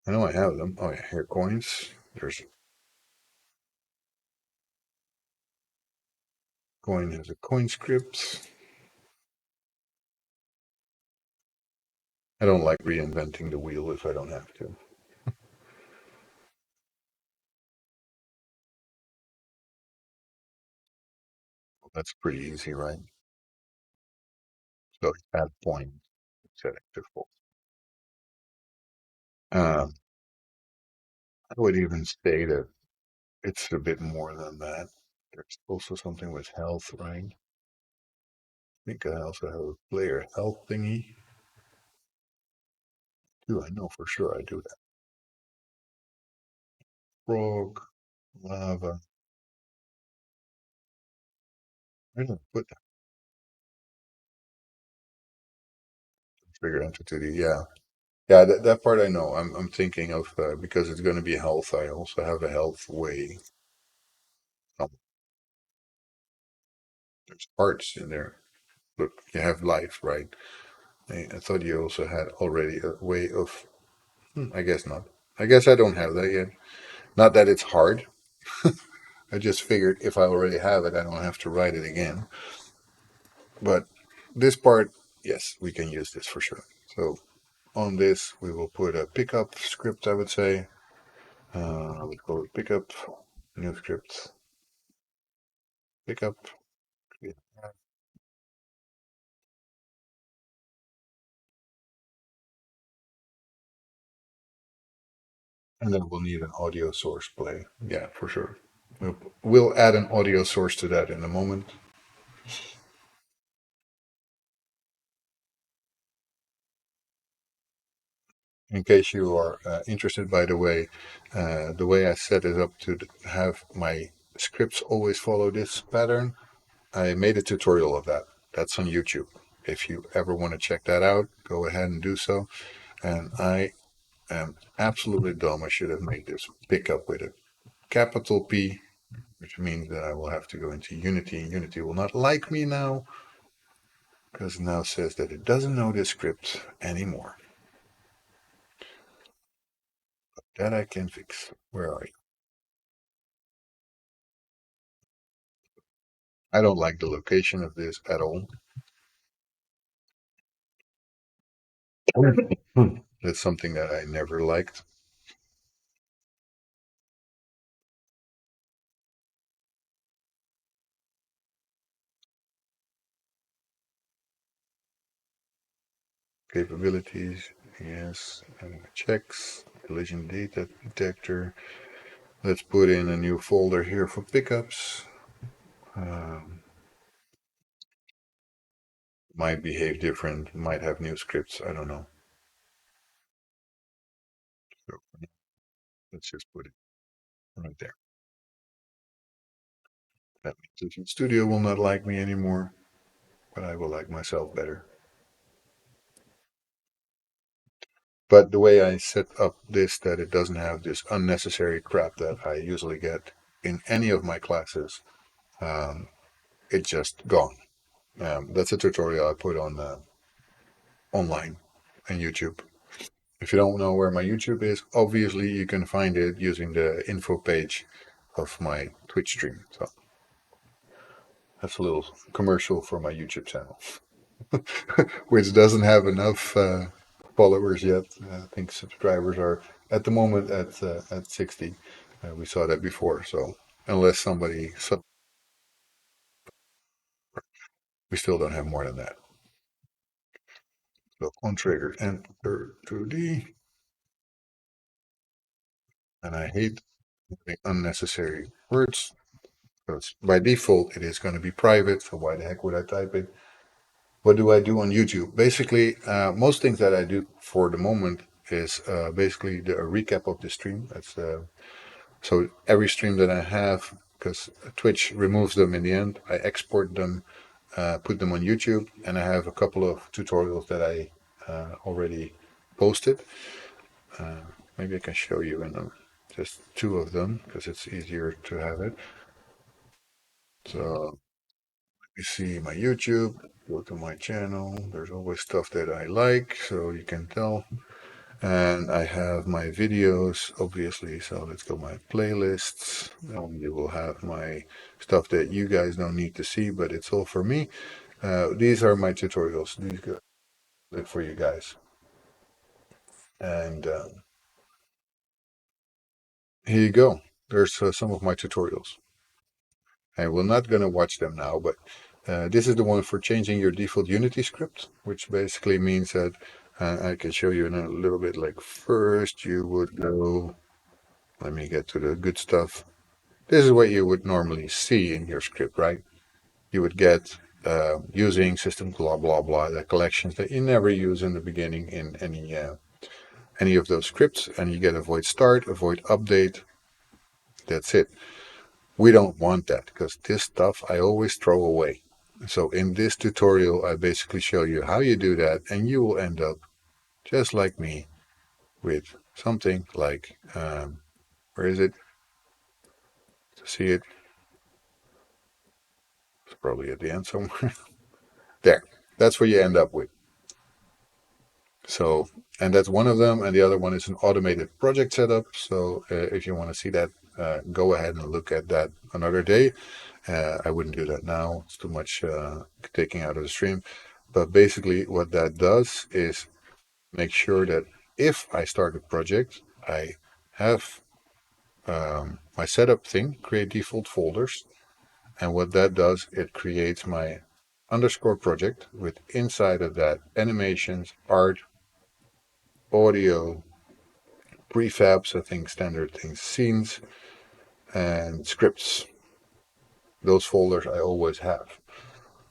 I know I have them. Oh yeah, here coins. There's coin has a coin script. I don't like reinventing the wheel if I don't have to. Well, that's pretty easy, right? So add point, set it to full. Um, I would even say that it's a bit more than that. There's also something with health, right? I think I also have a player health thingy. Do I know for sure I do that? Frog, lava. I don't put that trigger entity. Yeah, yeah. That part I know. I'm thinking of because it's going to be health. I also have a health way. Oh, there's parts in there. Look, you have life, right? I thought you also had already a way of. I guess not. I guess I don't have that yet. Not that it's hard. I just figured if I already have it, I don't have to write it again. But this part, yes, we can use this for sure. So on this, we will put a pickup script, I would say. I would call it pickup, new script, pickup. And then we'll need an audio source play. Yeah, for sure. We'll add an audio source to that in a moment. In case you are interested, by the way I set it up to have my scripts always follow this pattern, I made a tutorial of that. That's on YouTube. If you ever want to check that out, go ahead and do so. And I am absolutely dumb. I should have made this pick up with a capital P, which means that I will have to go into Unity, and Unity will not like me now because it now says that it doesn't know this script anymore. That I can fix. Where are you? I don't like the location of this at all. That's something that I never liked. Capabilities, yes. Checks, collision data detector. Let's put in a new folder here for pickups. Um, might behave different, might have new scripts, I don't know. So let's just put it right there. That means the studio will not like me anymore, but I will like myself better. But the way I set up this, that it doesn't have this unnecessary crap that I usually get in any of my classes, um, it's just gone. That's a tutorial I put on online on YouTube. If you don't know where my YouTube is, obviously you can find it using the info page of my Twitch stream. So that's a little commercial for my YouTube channel, which doesn't have enough followers yet. I think subscribers are at the moment at 60. We saw that before, so unless somebody sub, we still don't have more than that. So on trigger, enter 2D, and I hate unnecessary words. Because by default, it is going to be private. So why the heck would I type it? What do I do on YouTube? Basically, most things that I do for the moment is basically a recap of the stream. So every stream that I have, because Twitch removes them in the end, I export them, put them on YouTube, and I have a couple of tutorials that I already posted. Uh, Maybe I can show you in them, just two of them, because it's easier to have it. So you see my YouTube, go to my channel. There's always stuff that I like, so you can tell. And I have my videos, obviously. So let's go my playlists. You will have my stuff that you guys don't need to see, but it's all for me. These are my tutorials. These go for you guys. And here you go. There's some of my tutorials. And we're not going to watch them now, but this is the one for changing your default Unity script, which basically means that I can show you in a little bit. Like first you would go, let me get to the good stuff. This is what you would normally see in your script, right? You would get using system blah blah blah, the collections that you never use in the beginning in any of those scripts, and you get avoid start, avoid update. That's it. We don't want that because this stuff I always throw away. So in this tutorial, I basically show you how you do that, and you will end up just like me with something like, where is it? To see it, it's probably at the end somewhere. There, that's what you end up with. So, and that's one of them, and the other one is an automated project setup. So if you want to see that, go ahead and look at that another day. I wouldn't do that now. It's too much taking out of the stream. But basically, what that does is make sure that if I start a project, I have my setup thing, create default folders. And what that does, it creates my underscore project with inside of that animations, art, audio, prefabs, I think standard things, scenes, and scripts. Those folders I always have.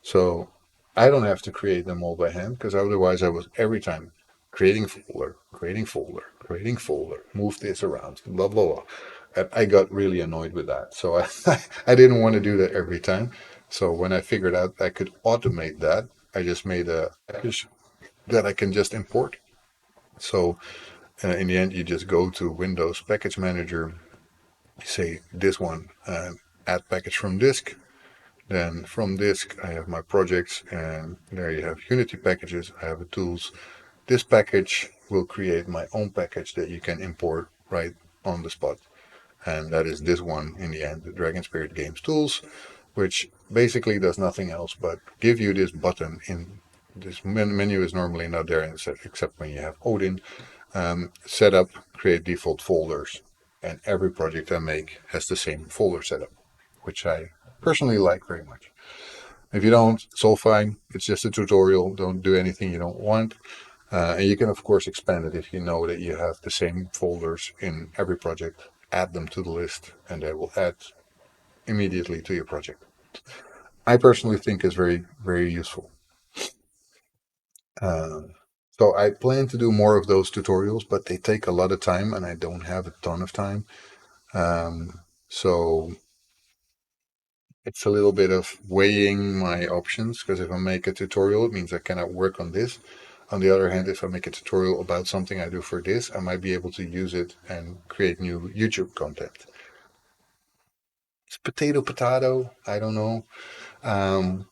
So I don't have to create them all by hand because otherwise I was every time creating folder, creating folder, creating folder, move this around, blah, blah, blah. And I got really annoyed with that. So I didn't want to do that every time. So when I figured out I could automate that, I just made a package that I can just import. So in the end, you just go to Windows Package Manager, say this one, add package from disk. Then from disk, I have my projects, and there you have Unity packages. I have the tools. This package will create my own package that you can import right on the spot. And that is this one in the end, the Dragon Spirit Games tools, which basically does nothing else but give you this button in this menu is normally not there except when you have Odin. Set up, create default folders, and every project I make has the same folder setup, which I personally like very much. If you don't, it's all fine. It's just a tutorial. Don't do anything you don't want. And you can, of course, expand it if you know that you have the same folders in every project. Add them to the list, and they will add immediately to your project. I personally think is very, very useful. Uh, so I plan to do more of those tutorials, but they take a lot of time, and I don't have a ton of time. So it's a little bit of weighing my options because if I make a tutorial, it means I cannot work on this. On the other hand, if I make a tutorial about something I do for this, I might be able to use it and create new YouTube content. It's potato, potato. I don't know. Um,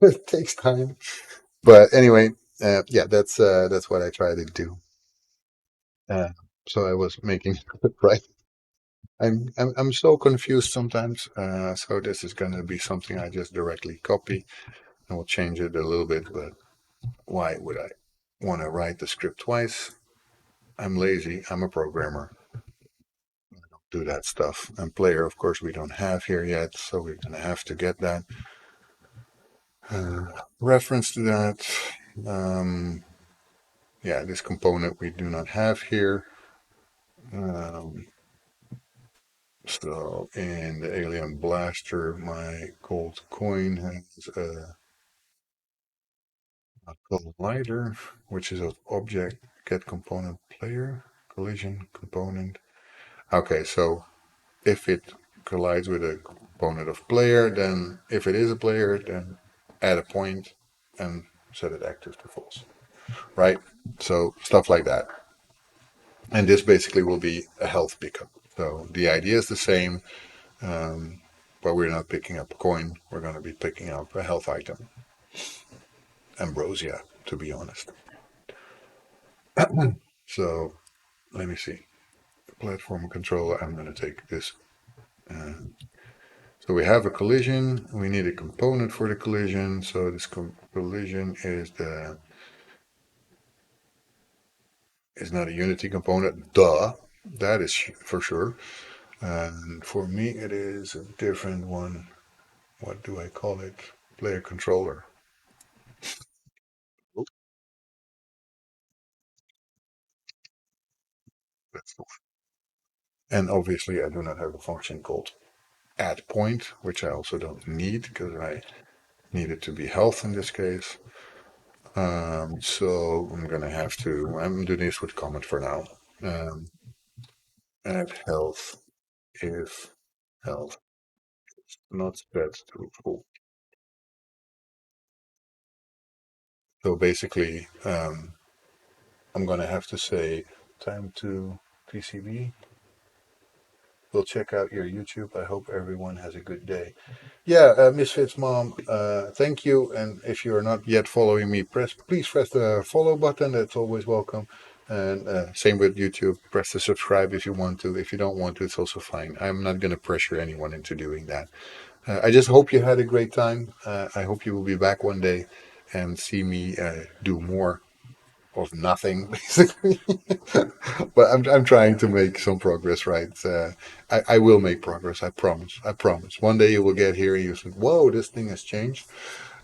it takes time. But anyway, Yeah, that's what I try to do. Uh, so I was making right. I'm so confused sometimes. So this is going to be something I just directly copy. I will change it a little bit, but why would I want to write the script twice? I'm lazy. I'm a programmer. Do that stuff. And player, of course, we don't have here yet, so we're going to have to get that reference to that. Um, yeah, this component we do not have here. Um, so in the alien blaster, my gold coin has a collider, which is an object get component player collision component. Okay, so if it collides with a component of player, then if it is a player, then add a point and set it active to false, right? So stuff like that. And this basically will be a health pickup. So the idea is the same, but we're not picking up a coin. We're going to be picking up a health item, ambrosia, to be honest. So let me see. Platform controller. I'm going to take this. Uh, so we have a collision. We need a component for the collision. So this collision is not a Unity component. Duh. That is for sure. And for me, it is a different one. What do I call it? Player controller. Oops, that's the one. And obviously, I do not have a function called add point, which I also don't need because I need it to be health in this case. So I'm gonna have to. I'm doing this with comment for now. Um, add health if health not set to full. So basically, I'm gonna have to say time to PCB. We'll check out your YouTube. I hope everyone has a good day. Yeah, Misfits Mom, thank you. And if you're not yet following me, please press the follow button. That's always welcome. And same with YouTube. Press the subscribe if you want to. If you don't want to, it's also fine. I'm not going to pressure anyone into doing that. I just hope you had a great time. I hope you will be back one day and see me do more of nothing, basically. But I'm trying to make some progress, right? I will make progress. I promise. I promise. One day you will get here and you think, "Whoa, this thing has changed."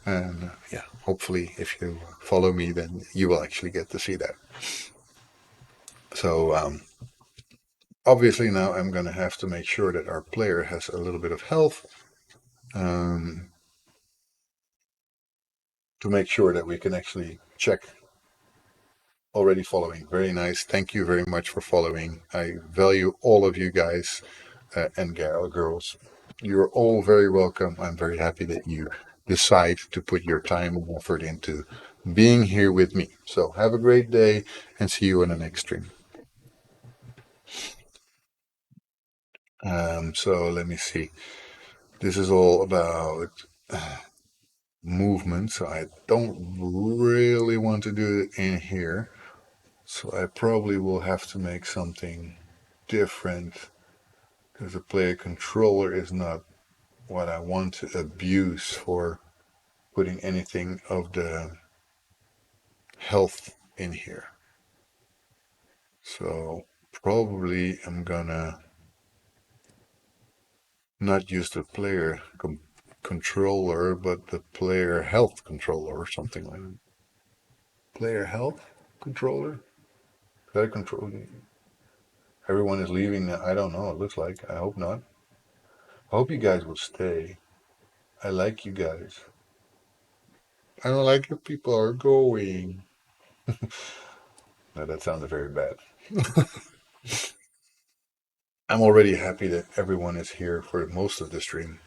And yeah, hopefully, if you follow me, then you will actually get to see that. So obviously now I'm going to have to make sure that our player has a little bit of health um, to make sure that we can actually check. Already following. Very nice. Thank you very much for following. I value all of you guys and girls. You're all very welcome. I'm very happy that you decide to put your time and effort into being here with me. So have a great day and see you in the next stream. So let me see. This is all about movement. So I don't really want to do it in here. So I probably will have to make something different because the player controller is not what I want to abuse for putting anything of the health in here. So probably I'm gonna not use the player controller, but the player health controller or something like that. Player health controller? That control? Everyone is leaving. I don't know. It looks like. I hope not. I hope you guys will stay. I like you guys. I don't like if people are going. No, that sounded very bad. I'm already happy that everyone is here for most of the stream.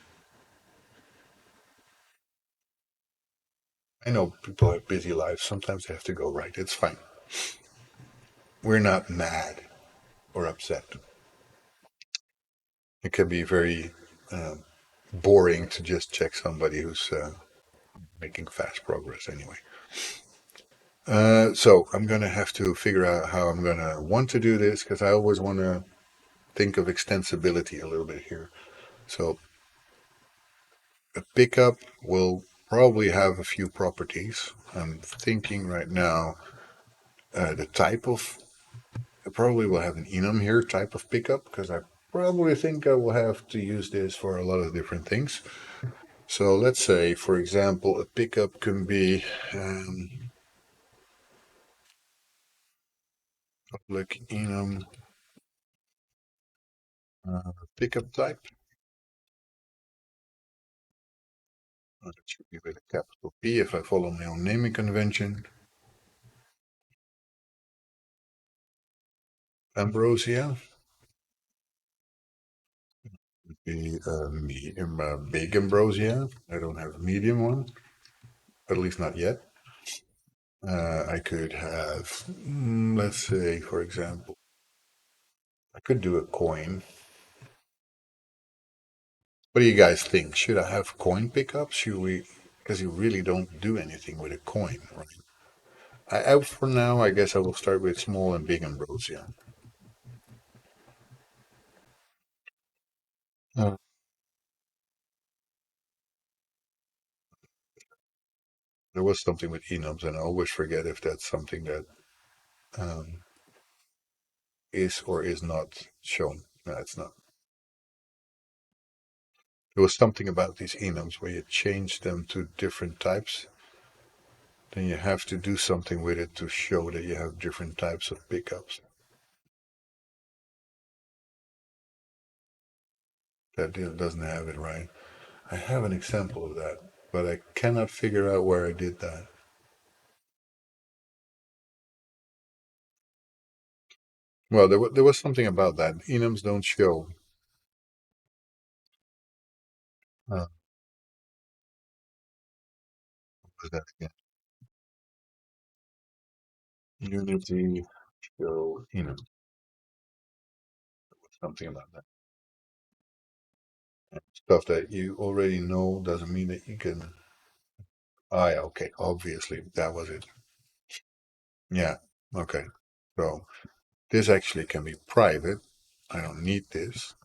I know people have busy lives. Sometimes they have to go right. It's fine. We're not mad or upset. It can be very uh, boring to just check somebody who's making fast progress anyway. So I'm gonna have to figure out how I'm gonna want to do this because I always want to think of extensibility a little bit here. So a pickup will probably have a few properties. I'm thinking right now the type of I probably will have an enum here type of pickup because I probably think I will have to use this for a lot of different things. So let's say, for example, a pickup can be public enum pickup type. That should be with a capital P if I follow my own naming convention. Ambrosia would be a medium, big ambrosia. I don't have a medium one, at least not yet. I could have, let's say, for example, I could do a coin. What do you guys think? Should I have coin pickups? Should we? Because you really don't do anything with a coin, right? For now, I guess I will start with small and big ambrosia. Uh, there was something with enums, and I always forget if that's something that um, is or is not shown. No, it's not. There was something about these enums where you change them to different types. Then you have to do something with it to show that you have different types of pickups. That deal doesn't have it right. I have an example of that, but I cannot figure out where I did that. Well, there was something about that. Enums don't show. What was that again? Unity show enum. Something about that. Stuff that you already know doesn't mean that you can. Ah, yeah, okay. Obviously, that was it. Yeah. Okay. So this actually can be private. I don't need this.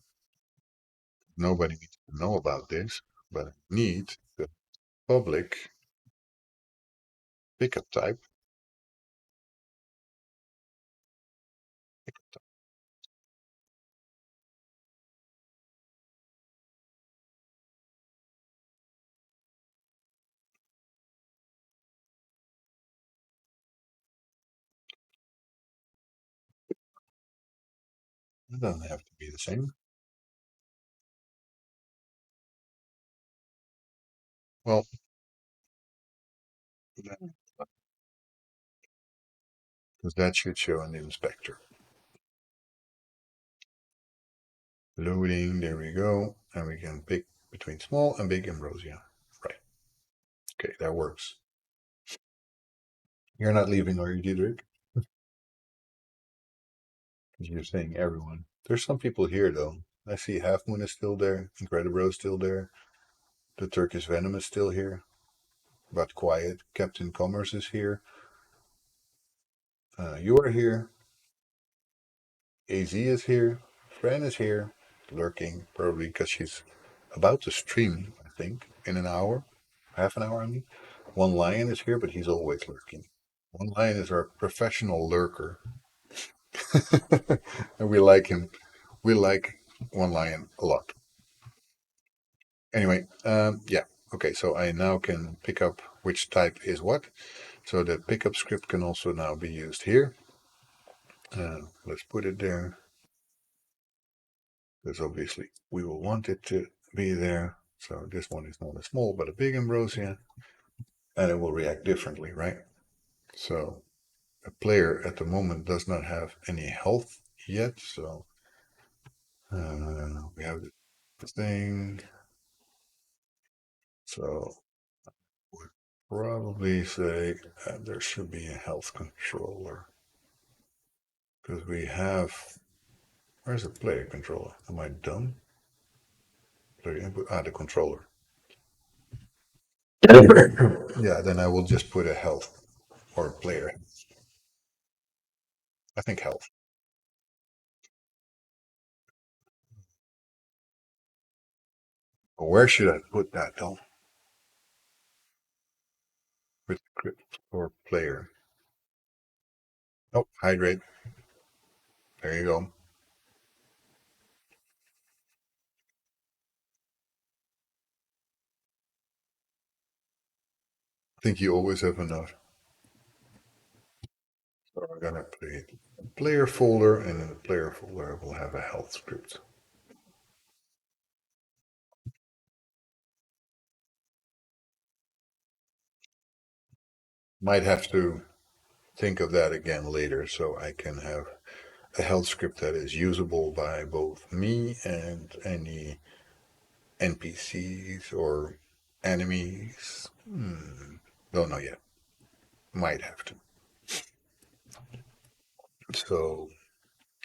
Nobody needs to know about this, but I need the public pickup type. It doesn't have to be the same. Well, because that should show in the inspector. Loading, there we go. And we can pick between small and big ambrosia. Right. Okay, that works. You're not leaving, are you, Diederik? Because you're saying everyone. There's some people here, though. I see Half Moon is still there. Incredible is still there. The Turkish Venom is still here. But quiet. Captain Commerce is here. You are here. AZ is here. Fran is here. Lurking, probably because she's about to stream, I think, in an hour. Half an hour, I mean. One Lion is here, but he's always lurking. One Lion is our professional lurker. And we like him. We like One Lion a lot. Anyway, yeah. Okay, so I now can pick up which type is what. So the pickup script can also now be used here. Let's put it there. Because obviously we will want it to be there. So this one is not a small, but a big ambrosia. And it will react differently, right? So a player at the moment does not have any health yet. So we have the thing. So would probably say there should be a health controller because we have. Where's the player controller? Am I dumb? Player input. Ah, the controller. Yeah, then I will just put a health. or player. I think health. But where should I put that though? With script or player. Oh, hydrate. There you go. I think you always have enough. So we're gonna play a player folder, and in the player folder we'll have a health script. Might have to think of that again later so I can have a health script that is usable by both me and any NPCs or enemies. Don't know yet. Might have to. So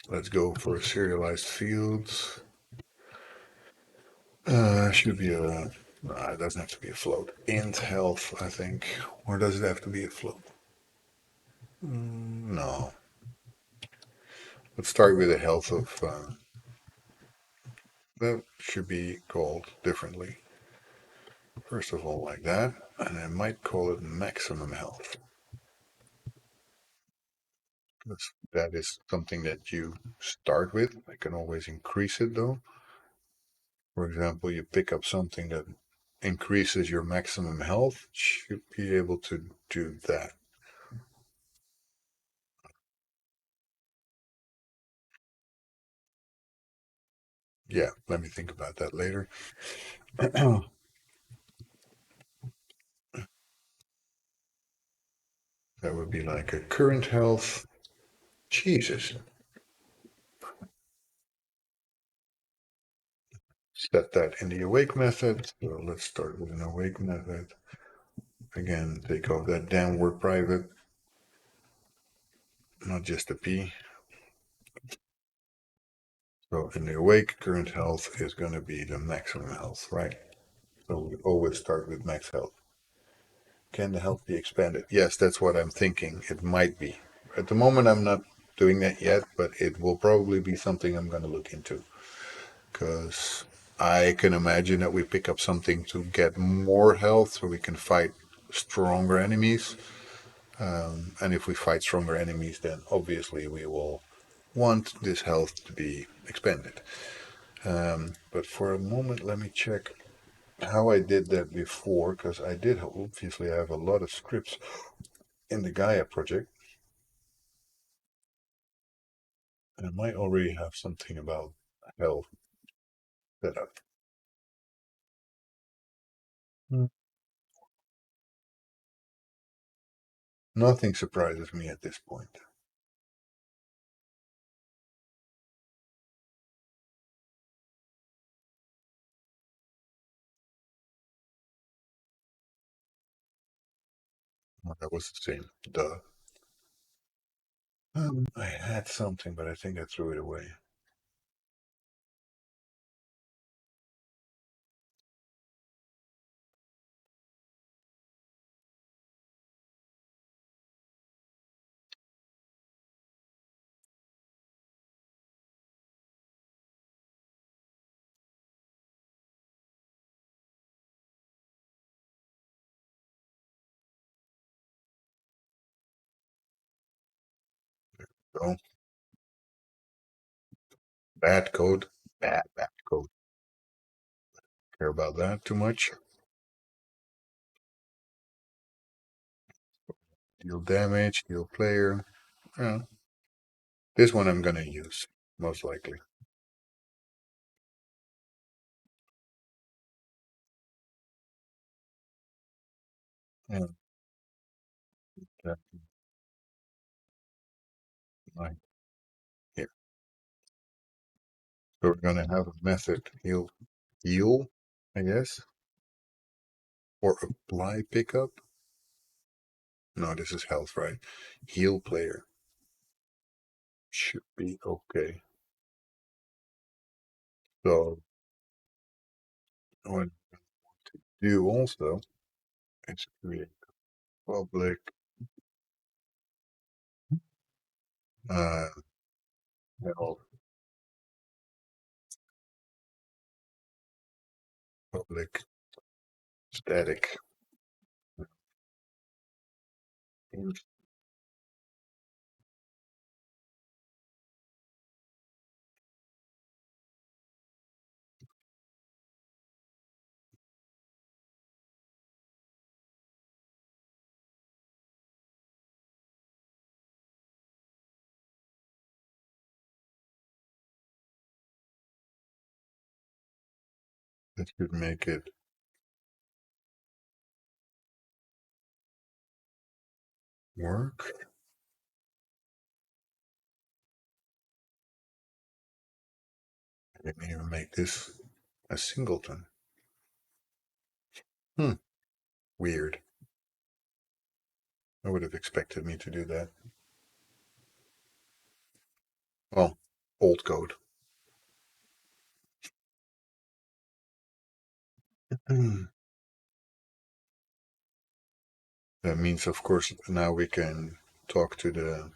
let's go for serialized fields. Should be a. It doesn't have to be a float. Int health, I think. Or does it have to be a float? No. Let's start with the health of. That should be called differently. First of all, like that. And I might call it maximum health. That is something that you start with. I can always increase it though. For example, you pick up something that increases your maximum health, should be able to do that. Yeah, let me think about that later. That would be like a current health. Jesus. Set that in the awake method. So let's start with an awake method. Again, take off that downward private, not just a P. So in the awake, current health is going to be the maximum health, right? So we always start with max health. Can the health be expanded? Yes, that's what I'm thinking. It might be. At the moment, I'm not doing that yet, but it will probably be something I'm going to look into because I can imagine that we pick up something to get more health so we can fight stronger enemies. And if we fight stronger enemies, then obviously we will want this health to be expanded. But for a moment, let me check how I did that before, because I did obviously have a lot of scripts in the Gaia project. I might already have something about health set up. Hmm. Nothing surprises me at this point. Well, that was the same. Duh. I had something, but I think I threw it away. So, bad code. Bad code. Care about that too much. Deal damage, deal player. Yeah. This one I'm gonna use, most likely. Yeah, that might. Here. So we're gonna have a method heal, I guess, or apply pickup. No, this is health, right? Heal player should be okay. So what to do also is create public Uh, well, public static. That could make it work. I can even make this a singleton. Hmm. Weird. I would have expected me to do that. Well, old code. That means, of course, now we can talk to the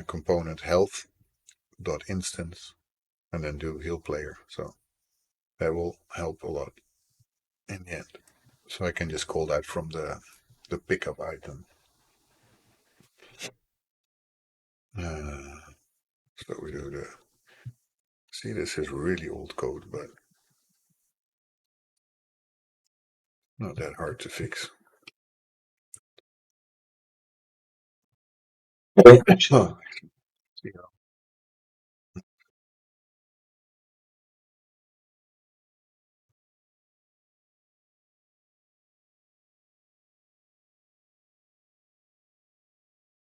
component health dot instance and then do heal player. So that will help a lot in the end. So I can just call that from the pickup item. So we do the. See, this is really old code, but not that hard to fix. Oh, see how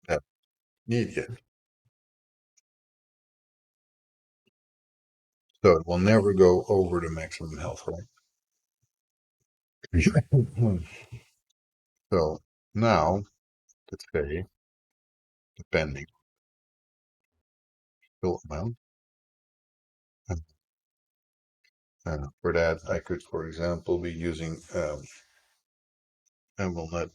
that need yet. So it will never go over the maximum health, right? So now, let's say, depending fill amount. For that, I could, for example, be using, I will not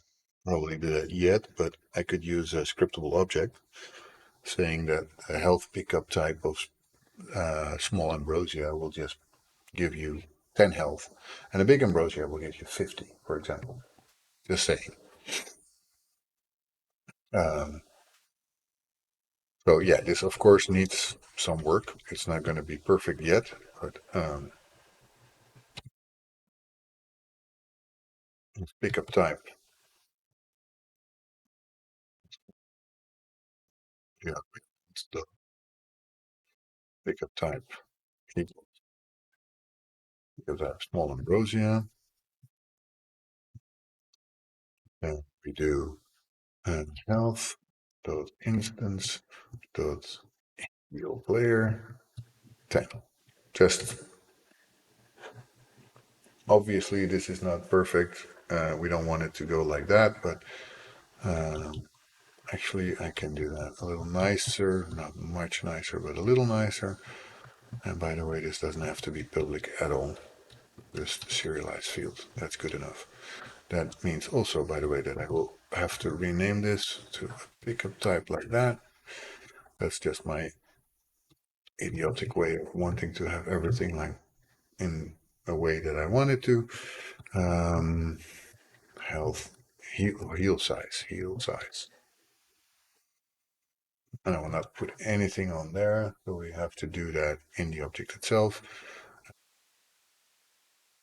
probably do that yet, but I could use a scriptable object saying that a health pickup type of small ambrosia will just give you 10 health, and a big ambrosia will give you 50, for example. Just saying. Um, so yeah, this of course needs some work. It's not going to be perfect yet, but pickup type, yeah, it's the pickup type equals because I have small ambrosia, and we do health dot instance dot real player 10. Just obviously this is not perfect. We don't want it to go like that, but um, actually I can do that a little nicer, not much nicer, but a little nicer. And by the way, this doesn't have to be public at all. Just serialized field. That's good enough. That means also, by the way, that I will have to rename this to a pickup type like that. That's just my idiotic way of wanting to have everything like in a way that I want it to. Um, health, heal size. And I will not put anything on there, so we have to do that in the object itself.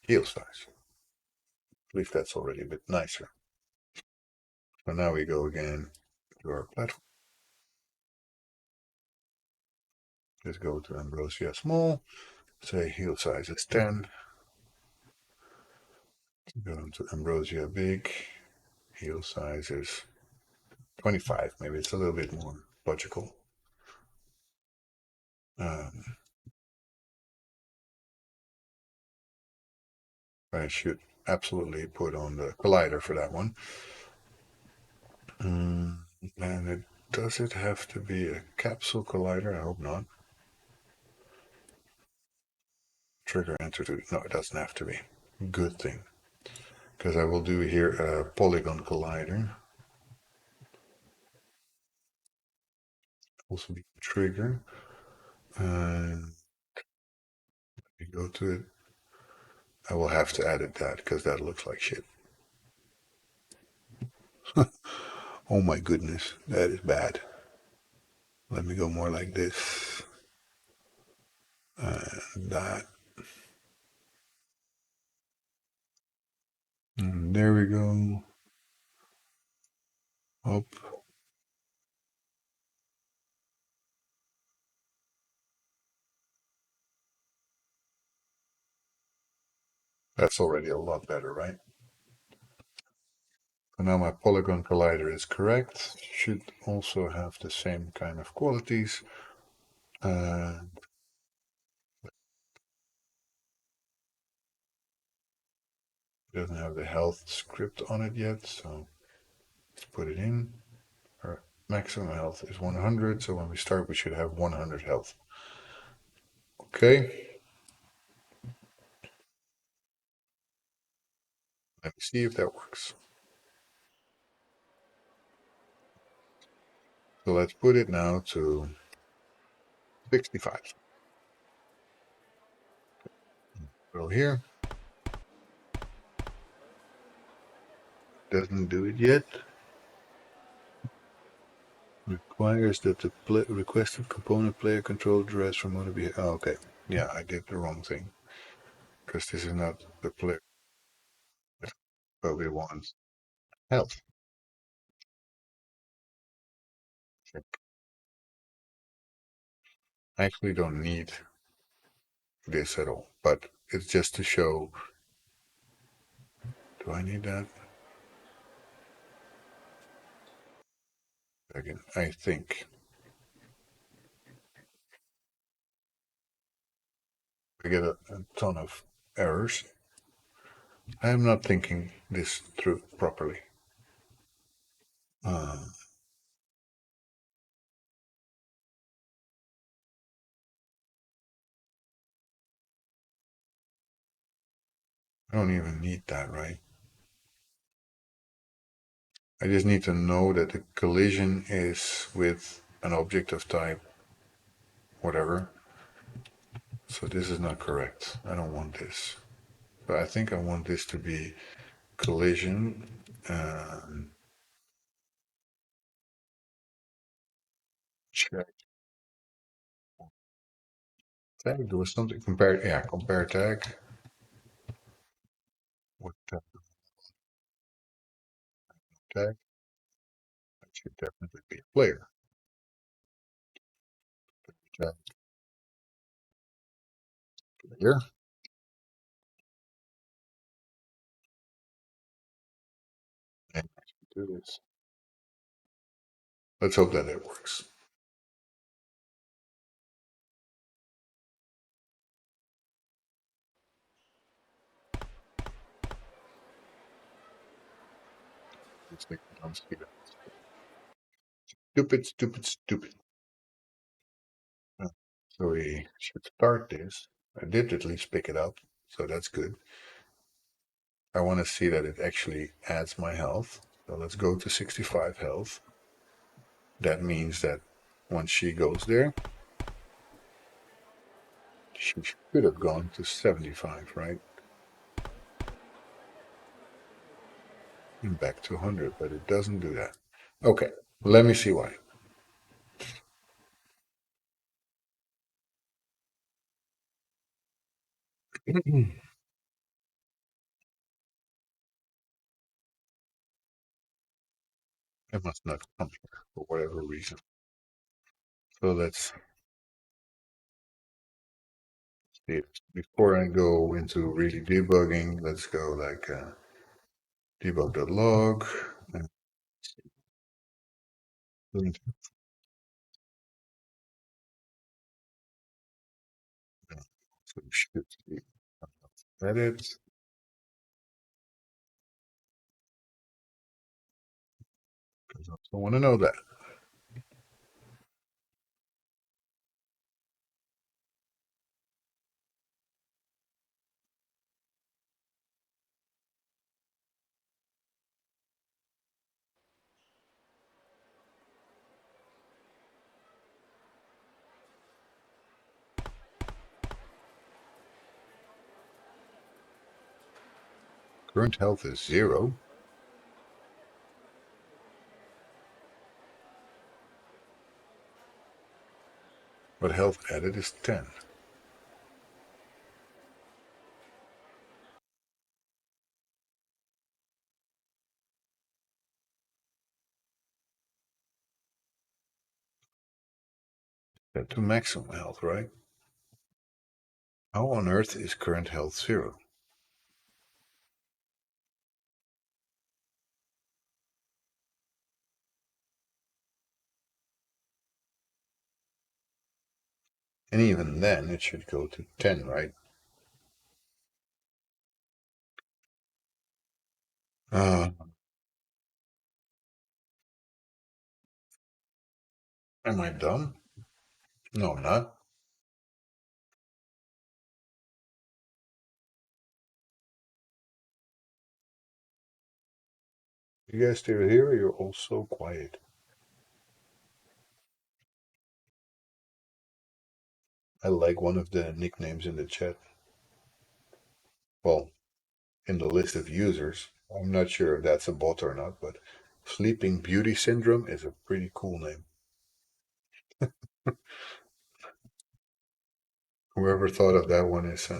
Heal size. I believe that's already a bit nicer. So now we go again to our platform. Just go to Ambrosia Small, say heal size is 10. Go to Ambrosia Big, heal size is 25. Maybe it's a little bit more logical. Um, I should absolutely put on the collider for that one. And does it have to be a capsule collider? I hope not. Trigger enter to, no, it doesn't have to be. Good thing. Because I will do here a polygon collider. also be a trigger. And we go to it. I will have to edit that because that looks like shit. Oh my goodness, that is bad. Let me go more like this. And that. And there we go. Up. That's already a lot better, right? So now my polygon collider is correct. Should also have the same kind of qualities. And it doesn't have the health script on it yet, so let's put it in. Our maximum health is 100, so when we start, we should have 100 health. Okay, let me see if that works. So let's put it now to 65. Go here. Doesn't do it yet. Requires that the requested component player control address from one of you. Oh, okay. Yeah, I did the wrong thing. Because this is not the player that we want. Health. I actually don't need this at all, but it's just to show. Do I need that? Again, I think. I get a ton of errors. I am not thinking this through properly. Uh, I don't even need that, right? I just need to know that the collision is with an object of type whatever. So this is not correct. I don't want this. But I think I want this to be collision. Check tag. There was something compare. Yeah, compare tag. What type of tag? That should definitely be a player. Tag player. And do this. Let's hope that it works. Let's make it speed up. Stupid, stupid, stupid. So we should start this. I did at least pick it up, so that's good. I want to see that it actually adds my health. So let's go to 65 health. That means that once she goes there, she should have gone to 75, right? And back to 100, but it doesn't do that. Okay, let me see why. It must not come here for whatever reason. So let's see it. Before I go into really debugging, let's go like debug.log. And so we should see edit. Because I also want to know that. Current health is 0, but health added is 10. Set to maximum health, right? How on earth is current health 0? And even then, it should go to 10, right? Uh, am I dumb? No, I'm not. You guys still here? You're all so quiet. I like one of the nicknames in the chat. Well, in the list of users. I'm not sure if that's a bot or not, but Sleeping Beauty Syndrome is a pretty cool name. Whoever thought of that one if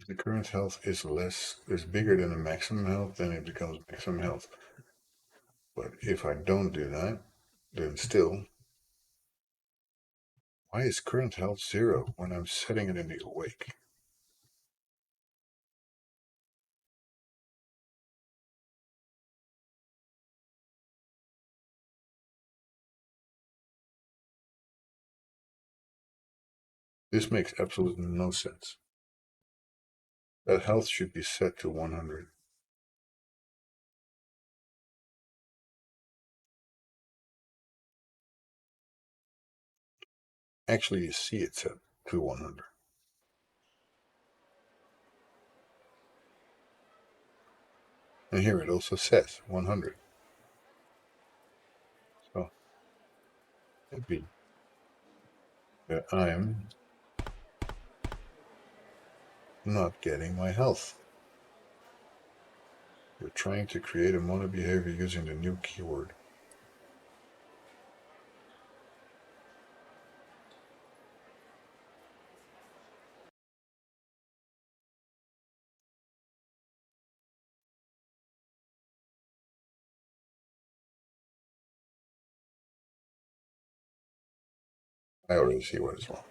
the current health is bigger than the maximum health, then it becomes maximum health. But if I don't do that, then still, why is current health 0 when I'm setting it in the awake? This makes absolutely no sense. That health should be set to 100. Actually, you see it set to 100. And here it also says 100. So it'd be that I'm not getting my health. You're trying to create a mono behavior using the new keyword. I already see what is wrong.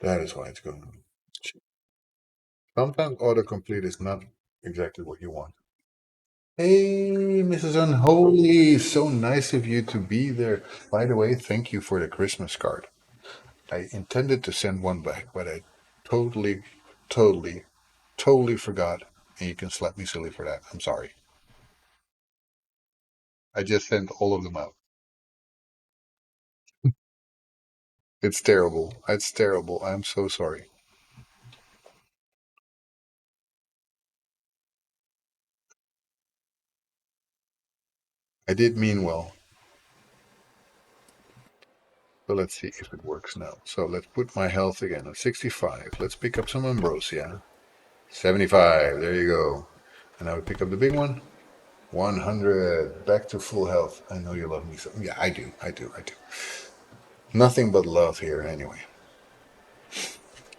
That is why it's going. Sometimes autocomplete is not exactly what you want. Hey, Mrs. Unholy, so nice of you to be there. By the way, thank you for the Christmas card. I intended to send one back, but I totally, totally, totally forgot. And you can slap me silly for that. I'm sorry. I just sent all of them out. It's terrible. It's terrible. I'm so sorry. I did mean well. So let's see if it works now. So let's put my health again at 65. Let's pick up some ambrosia. 75. There you go. And now we pick up the big one. 100. Back to full health. I know you love me so. Yeah, I do. I do. I do. Nothing but love here anyway.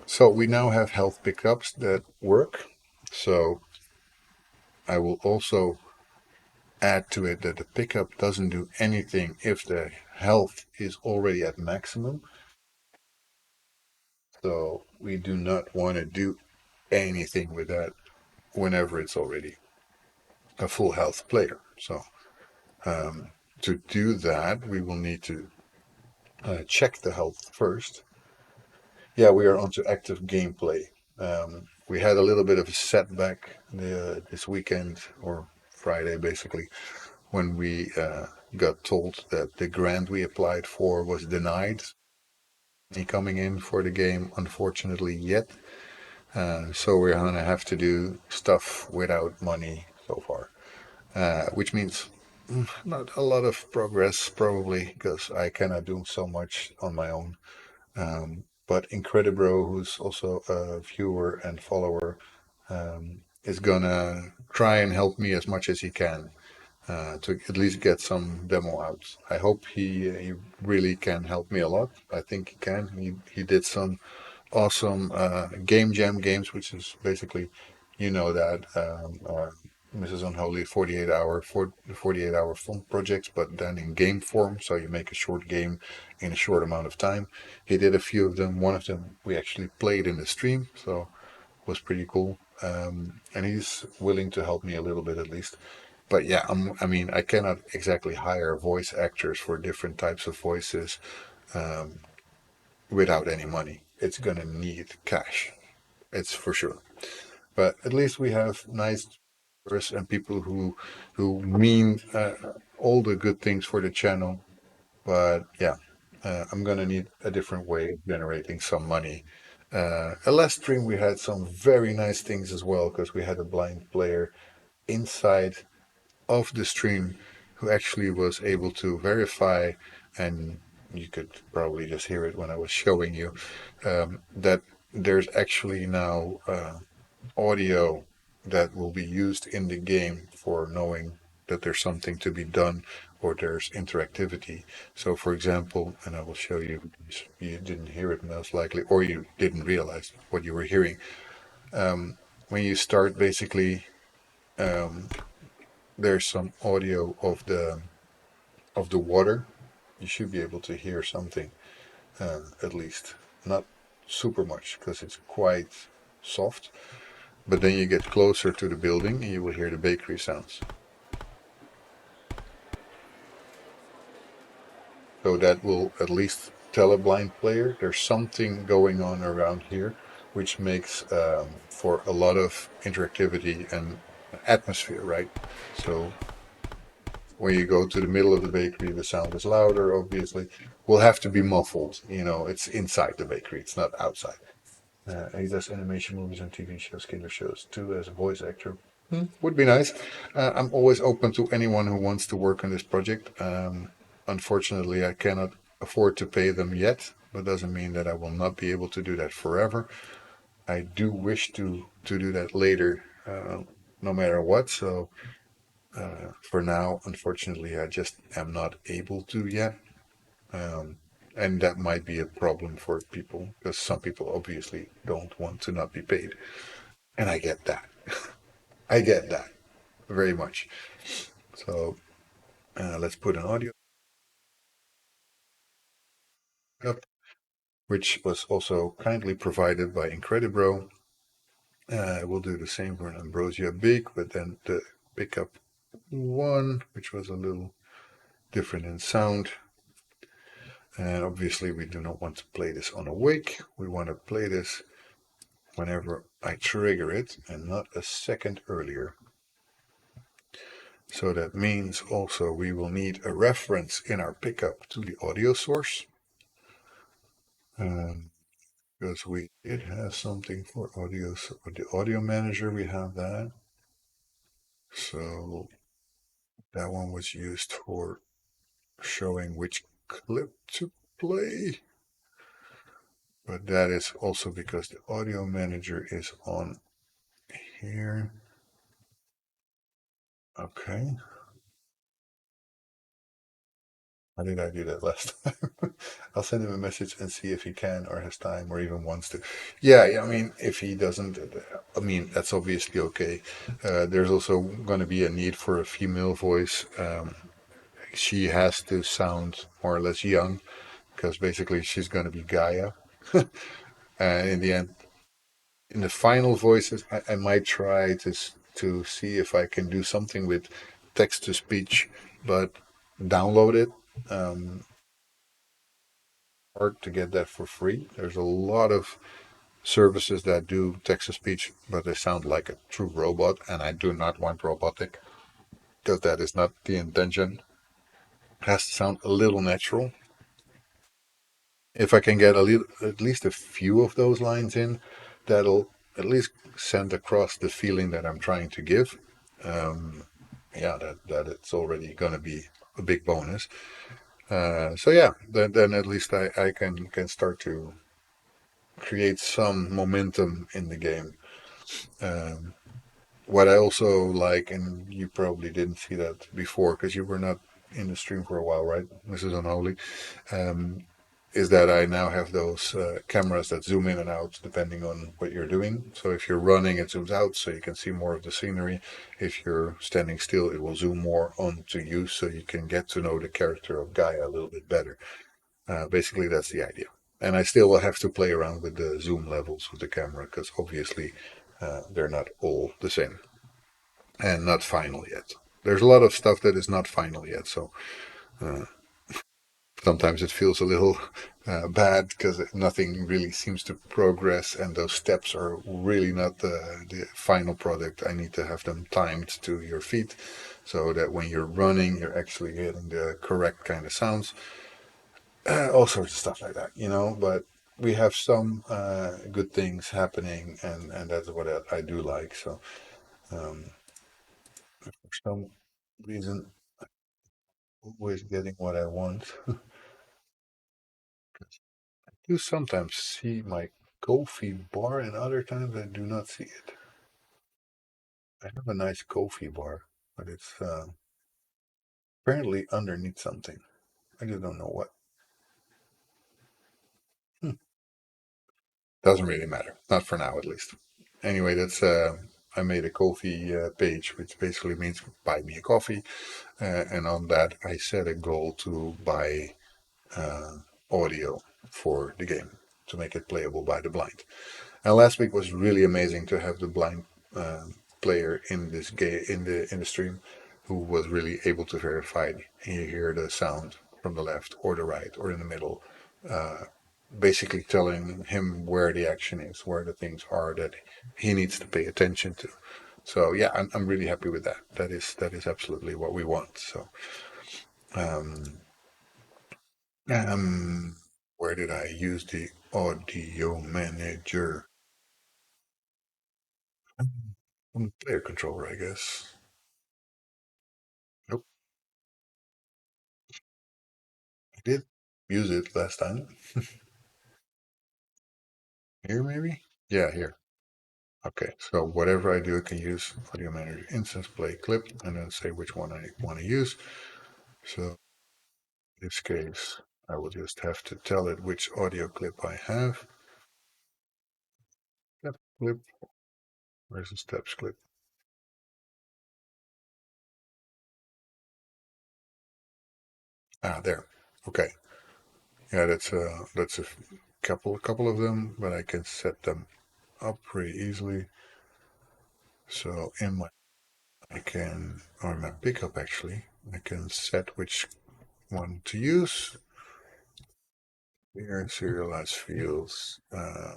So we now have health pickups that work. So I will also add to it that the pickup doesn't do anything if the health is already at maximum. So we do not want to do anything with that whenever it's already a full health player. So to do that, we will need to check the health first. Yeah, we are onto active gameplay. We had a little bit of a setback this weekend or Friday, basically, when we got told that the grant we applied for was denied. Coming in for the game, unfortunately, yet. So we're gonna have to do stuff without money so far, which means not a lot of progress probably because I cannot do so much on my own. But Incredibro, who's also a viewer and follower, is gonna try and help me as much as he can to at least get some demo out. I hope he really can help me a lot. I think he can. He did some awesome game jam games, which is basically, you know, that Mrs. Unholy 48 hour film projects, but then in game form. So you make a short game in a short amount of time. He did a few of them. One of them we actually played in the stream, so was pretty cool. And he's willing to help me a little bit at least. But yeah, I mean, I cannot exactly hire voice actors for different types of voices without any money. It's gonna need cash. It's for sure. But at least we have nice viewers and people who mean all the good things for the channel. But yeah, I'm gonna need a different way of generating some money. A last stream we had some very nice things as well because we had a blind player inside of the stream who actually was able to verify, and you could probably just hear it when I was showing you, that there's actually now audio that will be used in the game for knowing that there's something to be done or there's interactivity. So, for example, and I will show you, you didn't hear it most likely, or you didn't realize what you were hearing. When you start, basically, um, there's some audio of the water. You should be able to hear something, at least. Not super much, because it's quite soft. But then you get closer to the building and you will hear the bakery sounds. So that will at least tell a blind player there's something going on around here, which makes for a lot of interactivity and atmosphere, right? So when you go to the middle of the bakery, the sound is louder, obviously. Will have to be muffled. You know, it's inside the bakery, it's not outside. He does animation movies and TV shows, killer shows too, as a voice actor. Would be nice. I'm always open to anyone who wants to work on this project. Unfortunately, I cannot afford to pay them yet, but doesn't mean that I will not be able to do that forever. I do wish to do that later, no matter what. So for now, unfortunately, I just am not able to yet. Um, and that might be a problem for people because some people obviously don't want to not be paid. And I get that. I get that very much. So let's put an audio up, which was also kindly provided by Incredibro. We'll do the same for an Ambrosia Big, but then the pickup one, which was a little different in sound. And obviously, we do not want to play this on awake. We want to play this whenever I trigger it and not a second earlier. So that means also we will need a reference in our pickup to the audio source. Because we did have something for audio, so the audio manager, we have that. So that one was used for showing which clip to play. But that is also because the audio manager is on here. Okay. How did I do that last time? I'll send him a message and see if he can or has time or even wants to. Yeah, I mean, if he doesn't, I mean, that's obviously okay. There's also going to be a need for a female voice. She has to sound more or less young because basically she's going to be Gaia. And in the end, in the final voices, I might try to see if I can do something with text to speech, but download it. Um, Hard to get that for free. There's a lot of services that do text to speech, but they sound like a true robot, and I do not want robotic because that is not the intention. It has to sound a little natural. If I can get a little, at least a few of those lines in, that'll at least send across the feeling that I'm trying to give. Um, yeah, that it's already going to be a big bonus. So yeah, then at least I can start to create some momentum in the game. Um, what I also like, and you probably didn't see that before because you were not in the stream for a while, right? This is unholy. Um, is that I now have those cameras that zoom in and out depending on what you're doing. So if you're running, it zooms out so you can see more of the scenery. If you're standing still, it will zoom more onto you so you can get to know the character of Gaia a little bit better. Basically, that's the idea. And I still will have to play around with the zoom levels of the camera because obviously they're not all the same and not final yet. There's a lot of stuff that is not final yet, so uh, sometimes it feels a little bad because nothing really seems to progress, and those steps are really not the final product. I need to have them timed to your feet so that when you're running, you're actually getting the correct kind of sounds. All sorts of stuff like that, you know. But we have some good things happening, and that's what I do like. So for some reason, always getting what I want. Do sometimes see my coffee bar, and other times I do not see it. I have a nice coffee bar, but it's apparently underneath something. I just don't know what. Hmm. Doesn't really matter. Not for now, at least. Anyway, that's I made a coffee page, which basically means buy me a coffee, and on that I set a goal to buy uh, audio for the game to make it playable by the blind. And last week was really amazing to have the blind player in this game in the stream, who was really able to verify you hear the sound from the left or the right or in the middle, uh, basically telling him where the action is, where the things are that he needs to pay attention to. So yeah, I'm really happy with that. That is absolutely what we want. So um, um, where did I use the audio manager? On the player controller, I guess. Nope, I did use it last time. Here, maybe? Yeah, here. Okay, so whatever I do, I can use audio manager instance, play clip, and then say which one I want to use. So in this case, I will just have to tell it which audio clip I have. Step clip. Where's the steps clip? Ah, there. Okay. Yeah, that's a couple of them, but I can set them up pretty easily. So in my I can, or my pickup actually, I can set which one to use. Here, serialized fields. Uh,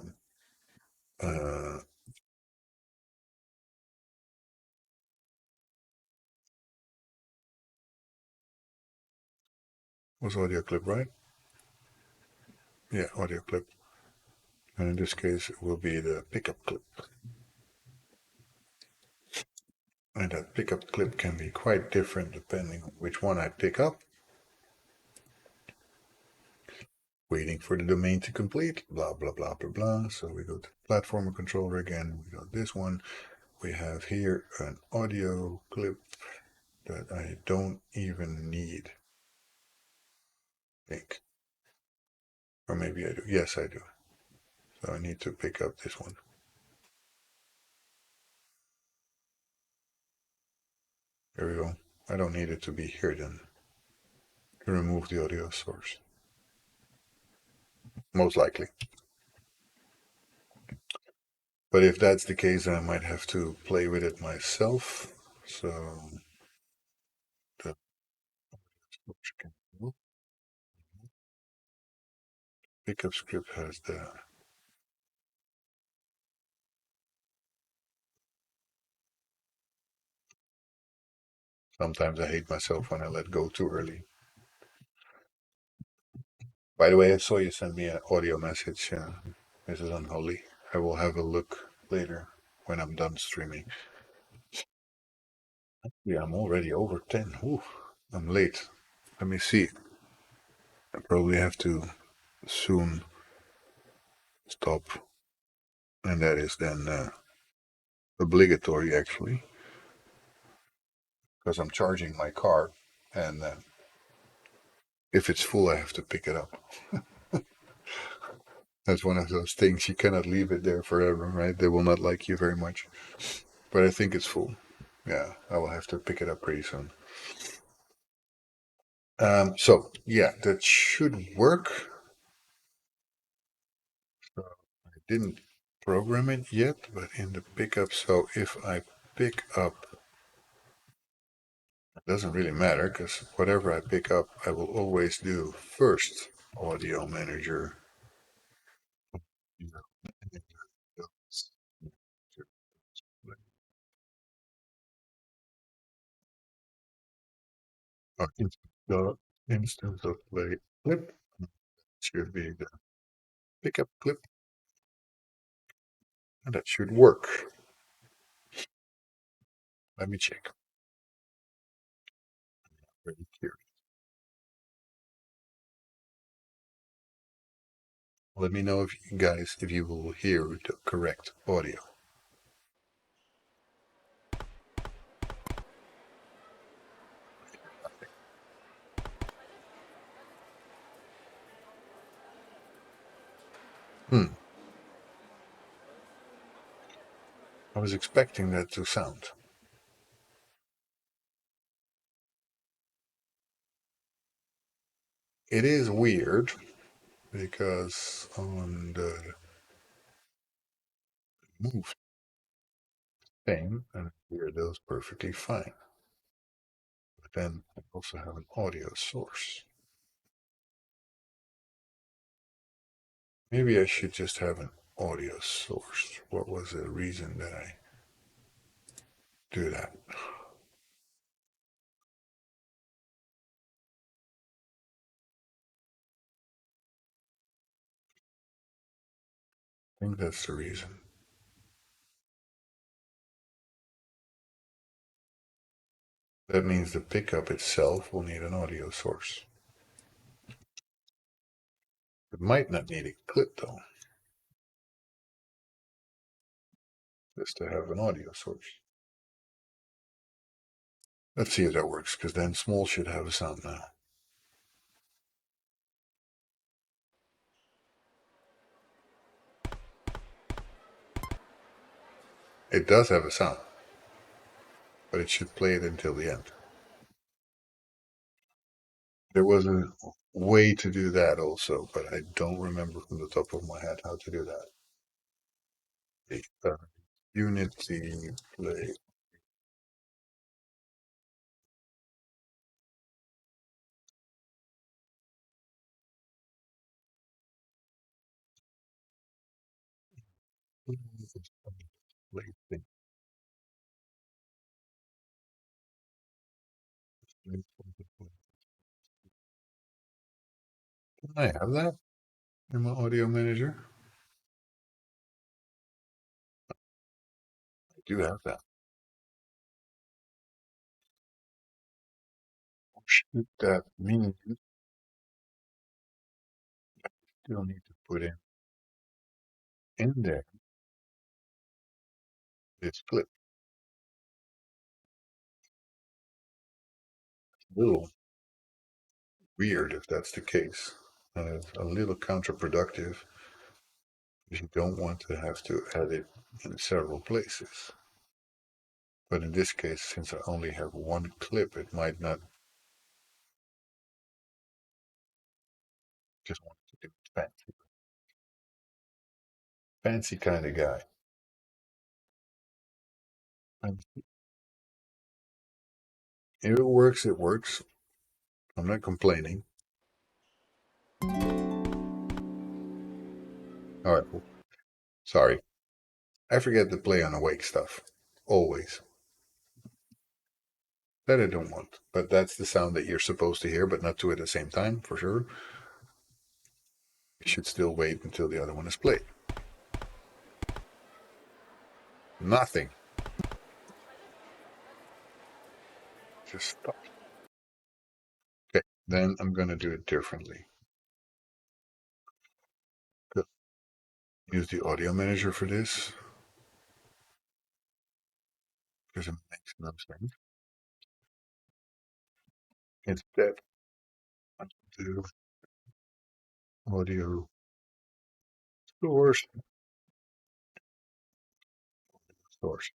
was audio clip, right? Yeah, audio clip. And in this case, it will be the pickup clip. And that pickup clip can be quite different depending on which one I pick up. Waiting for the domain to complete, blah, blah, blah, blah, blah. So we go to platform controller again. We got this one. We have here an audio clip that I don't even need, I think. Or maybe I do. Yes, I do. So I need to pick up this one. There we go. I don't need it to be here then. Remove the audio source. Most likely. But if that's the case, I might have to play with it myself. So the pickup script has the. Sometimes I hate myself when I let go too early. By the way, I saw you send me an audio message, Mrs. Unholy. I will have a look later when I'm done streaming. Yeah, I'm already over 10. Ooh, I'm late. Let me see. I probably have to soon stop, and that is then obligatory actually, because I'm charging my car, and if it's full, I have to pick it up. That's one of those things you cannot leave it there forever, right? They will not like you very much. But I think it's full. Yeah, I will have to pick it up pretty soon. So yeah, that should work. So I didn't program it yet, but in the pickup, so if I pick up, it doesn't really matter because whatever I pick up, I will always do first audio manager. Instance of play clip should be the pickup clip, and that should work. Let me check. Very curious. Let me know if you guys, if you will hear the correct audio. Hmm. I was expecting that to sound. It is weird because on the move thing, and I hear those perfectly fine. But then I also have an audio source. Maybe I should just have an audio source. What was the reason that I do that? I think that's the reason. That means the pickup itself will need an audio source. It might not need a clip though, just to have an audio source. Let's see if that works, because then small should have a sound now. It does have a sound, but it should play it until the end. There was a way to do that also, but I don't remember from the top of my head how to do that. The Unity play. Play thing. Can I have that in my audio manager? I do have that. Should that mean you still need to put in there this clip? A little weird if that's the case. And it's a little counterproductive if you don't want to have to add it in several places. But in this case, since I only have one clip, it might not just want to do it fancy. Fancy kind of guy. And if it works, it works. I'm not complaining. All right. Sorry. I forget to play on awake stuff. Always. That I don't want. But that's the sound that you're supposed to hear, but not two at the same time, for sure. You should still wait until the other one is played. Nothing. Just stop. Okay. Then I'm going to do it differently. use the audio manager for this because it makes no sense. Instead, I do audio source, source,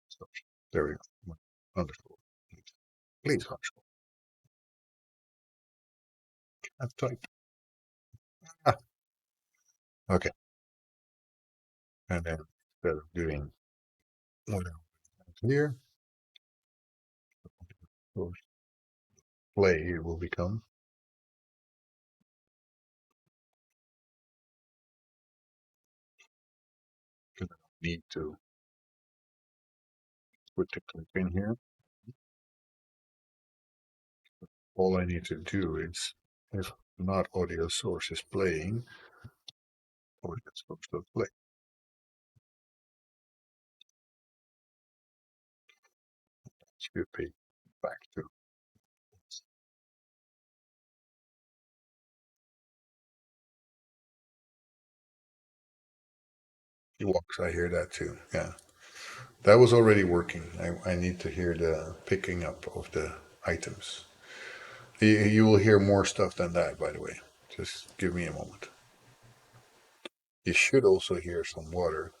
source. There we go. Underscore. Please underscore. That's type. Ah, okay. And then instead of doing whatever here, source play it will become. Because I don't need to put the clip in here. All I need to do is, if not audio source is playing, audio source will play. Should be back to. He walks, I hear that too. Yeah. That was already working. I need to hear the picking up of the items. You will hear more stuff than that, by the way. Just give me a moment. You should also hear some water.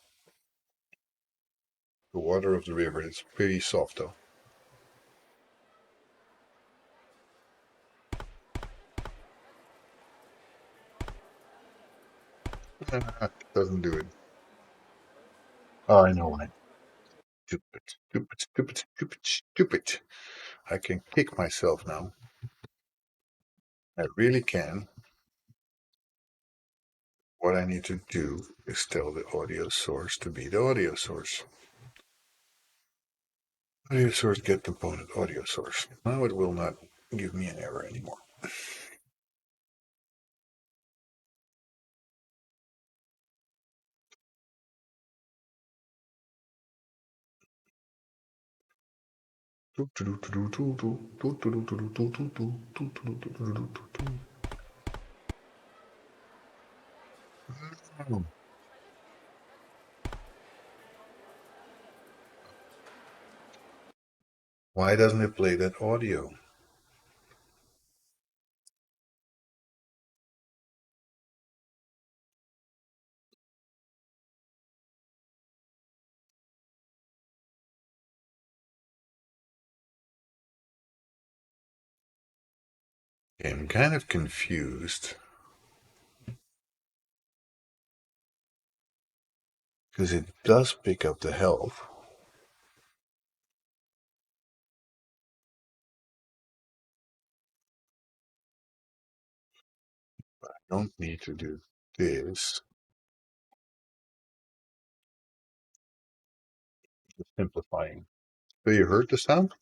The water of the river. It's pretty soft though. Doesn't do it. Oh, I know why. Stupid, stupid, stupid, stupid, stupid. I can kick myself now. I really can. What I need to do is tell the audio source to be the audio source. Audio source get component audio source. Now it will not give me an error anymore. Why doesn't it play that audio? I'm kind of confused because it does pick up the health. I don't need to do this. Just simplifying. Do you heard the sound?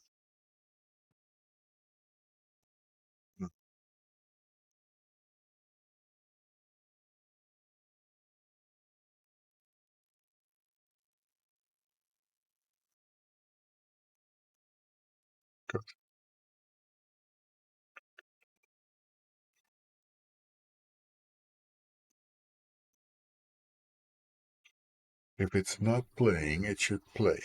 Good. If it's not playing, it should play.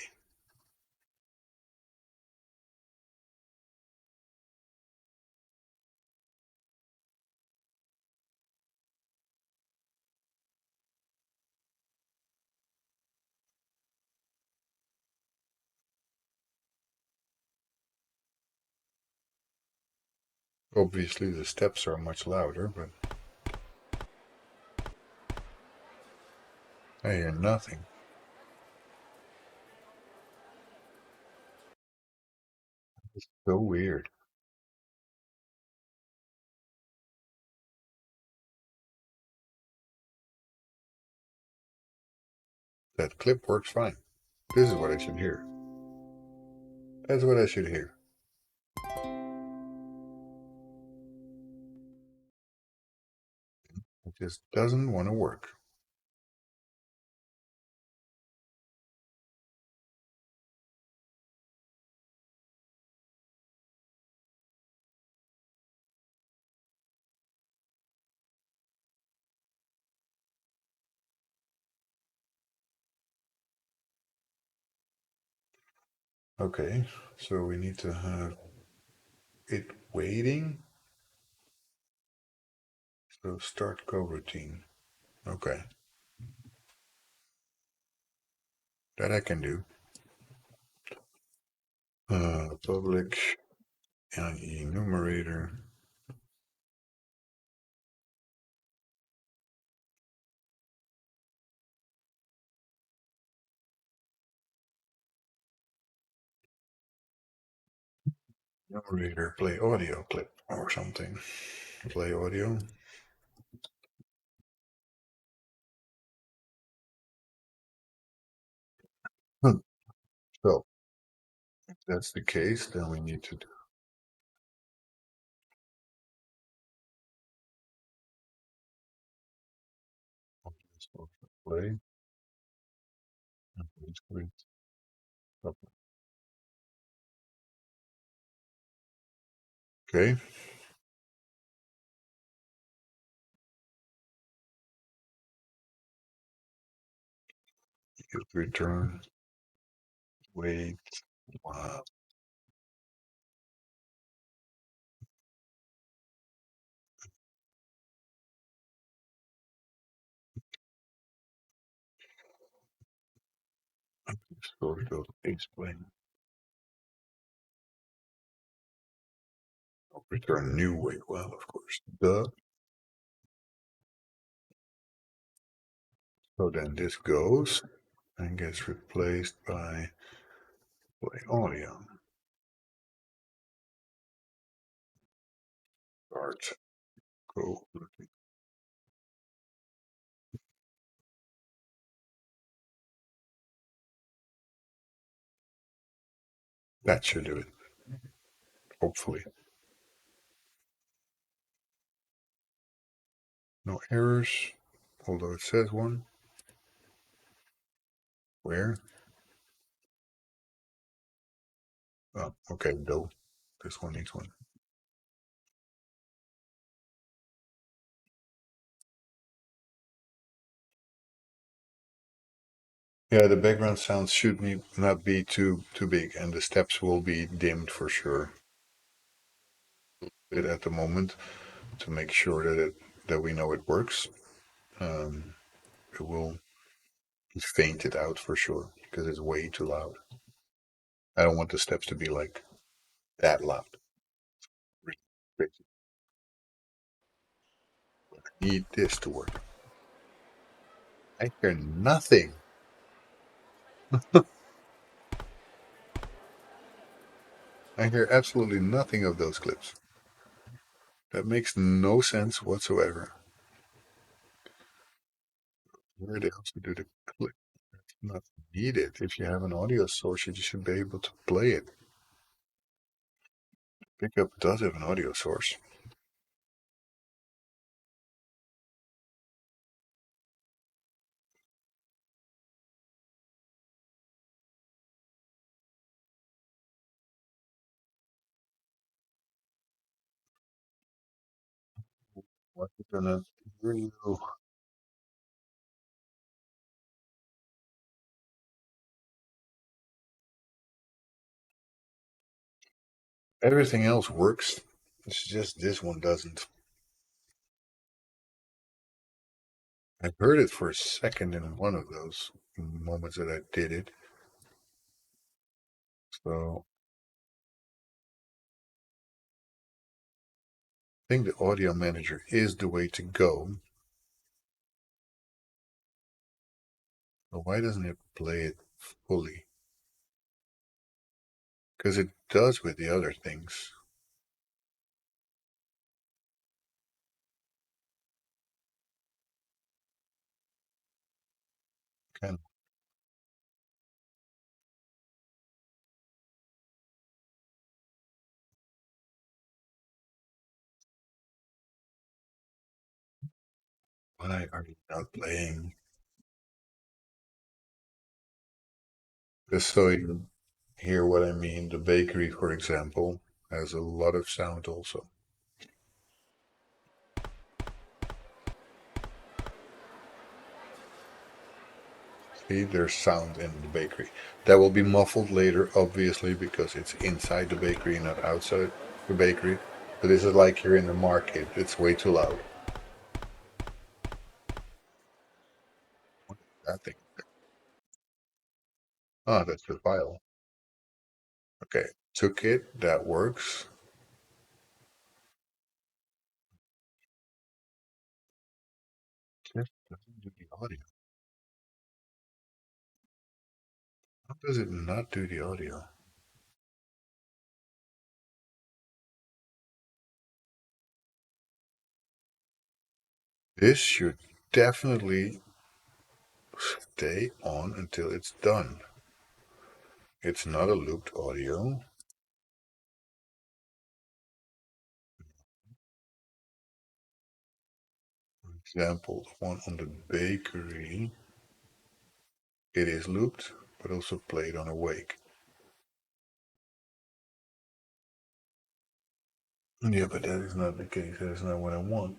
Obviously, the steps are much louder, but I hear nothing. It's so weird. That clip works fine. This is what I should hear. That's what I should hear. It just doesn't want to work. Okay, so we need to have it waiting. So start coroutine. Okay, that I can do. Public and enumerator. Enumerator, play audio clip or something. Play audio. Hmm. So if that's the case, then we need to do this for play. Okay, you return, wait, wow, sort of explain. Return new wait, well, of course, duh. So then this goes and gets replaced by play audio. Start, go, that should do it, hopefully. No errors, although it says one. Where? Oh, okay, no. This one needs one. Yeah, the background sounds should not be too big, and the steps will be dimmed for sure. It at the moment to make sure that we know it works. Um, it will faint it out for sure because it's way too loud. I don't want the steps to be like that loud. Really crazy. I need this to work. I hear nothing. I hear absolutely nothing of those clips. That makes no sense whatsoever. Where they also do the clip. It's not needed. If you have an audio source, you should be able to play it. Pickup does have an audio source. What's it gonna hear you? Everything else works. It's just this one doesn't. I heard it for a second in one of those moments that I did it. So I think the audio manager is the way to go. But why doesn't it play it fully? Because it does with the other things. Kind of why are you not playing? Just so you hear what I mean, the bakery, for example, has a lot of sound also. See, there's sound in the bakery. That will be muffled later, obviously, because it's inside the bakery, not outside the bakery. But this is like you're in the market. It's way too loud. I think. Ah, that's the file. Okay, took it. That works. Just doesn't do the audio. How does it not do the audio? This should definitely stay on until it's done. It's not a looped audio. For example, the one on the bakery, it is looped, but also played on awake. Yeah, but that is not the case. That is not what I want.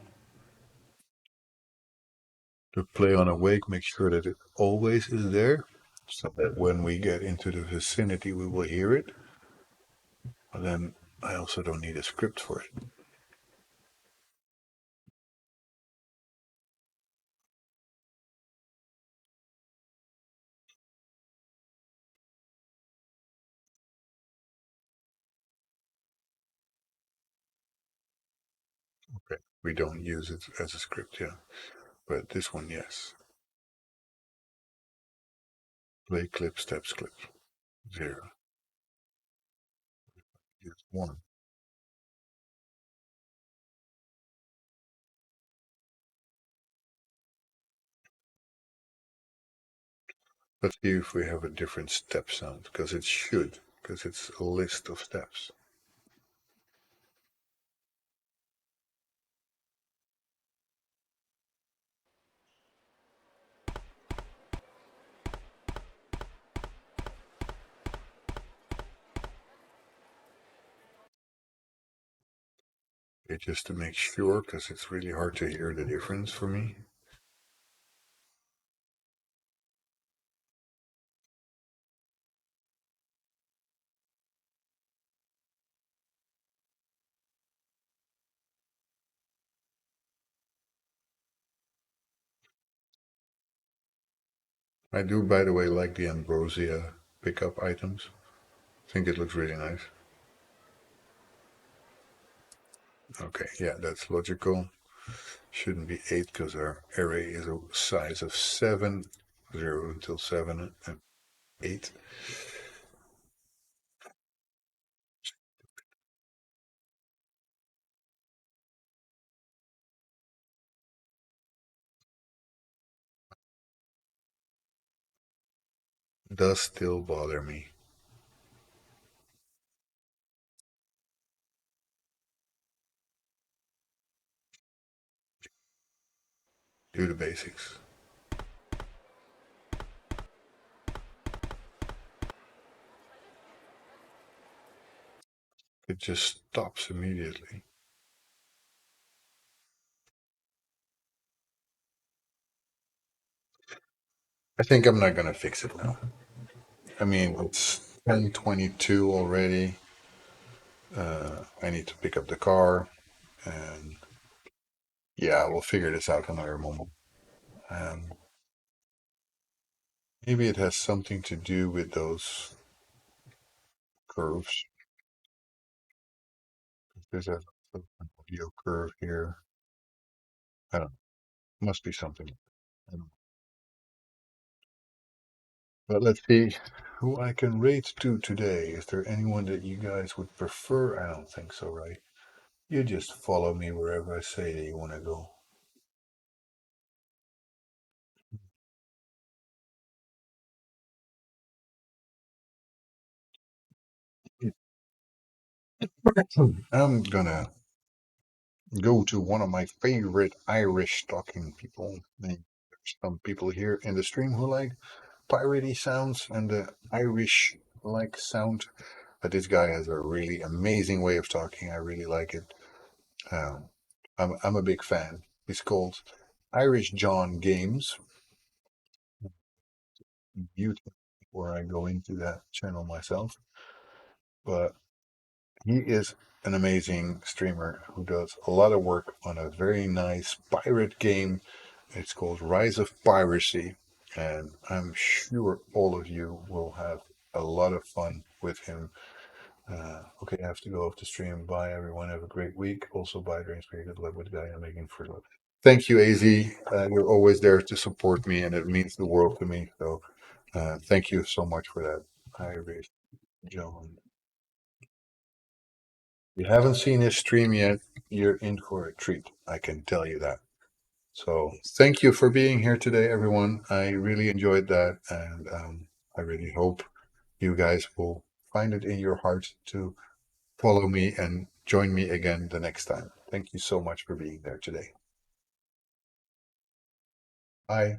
To play on awake, make sure that it always is there, so that when we get into the vicinity, we will hear it. But then I also don't need a script for it. Okay, we don't use it as a script, yeah. But this one, yes. Play clip, steps clip. 0. Use 1. Let's see if we have a different step sound, because it should, because it's a list of steps. Okay, just to make sure, because it's really hard to hear the difference for me. I do, by the way, like the ambrosia pickup items. I think it looks really nice. Okay, yeah, that's logical. Shouldn't be 8 because our array is a size of 7, 0 until 7 and 8. Does still bother me. Do the basics. It just stops immediately. I think I'm not gonna fix it now. I mean, it's 10:22 already. I need to pick up the car, and yeah, we'll figure this out another moment. Um, Maybe it has something to do with those curves. There's a an audio curve here. I don't know. Must be something. I don't know. But let's see who I can rate to today. Is there anyone that you guys would prefer? I don't think so, right? You just follow me wherever I say that you want to go. I'm gonna go to one of my favorite Irish talking people. There's some people here in the stream who like piratey sounds and the Irish like sound. But this guy has a really amazing way of talking. I really like it. Um, I'm a big fan. He's called Irish John Games. mute him before I go into that channel myself. But he is an amazing streamer who does a lot of work on a very nice pirate game. It's called Rise of Piracy, and I'm sure all of you will have a lot of fun with him. Okay, I have to go off the stream. Bye, everyone. Have a great week. Also, bye, dreams. Very good luck with Gaia making for love. Thank you, AZ. You're always there to support me, and it means the world to me. So, thank you so much for that. I really, John. If you haven't seen his stream yet, you're in for a treat. I can tell you that. So, thank you for being here today, everyone. I really enjoyed that, and I really hope you guys will find it in your heart to follow me and join me again the next time. Thank you so much for being there today. Bye.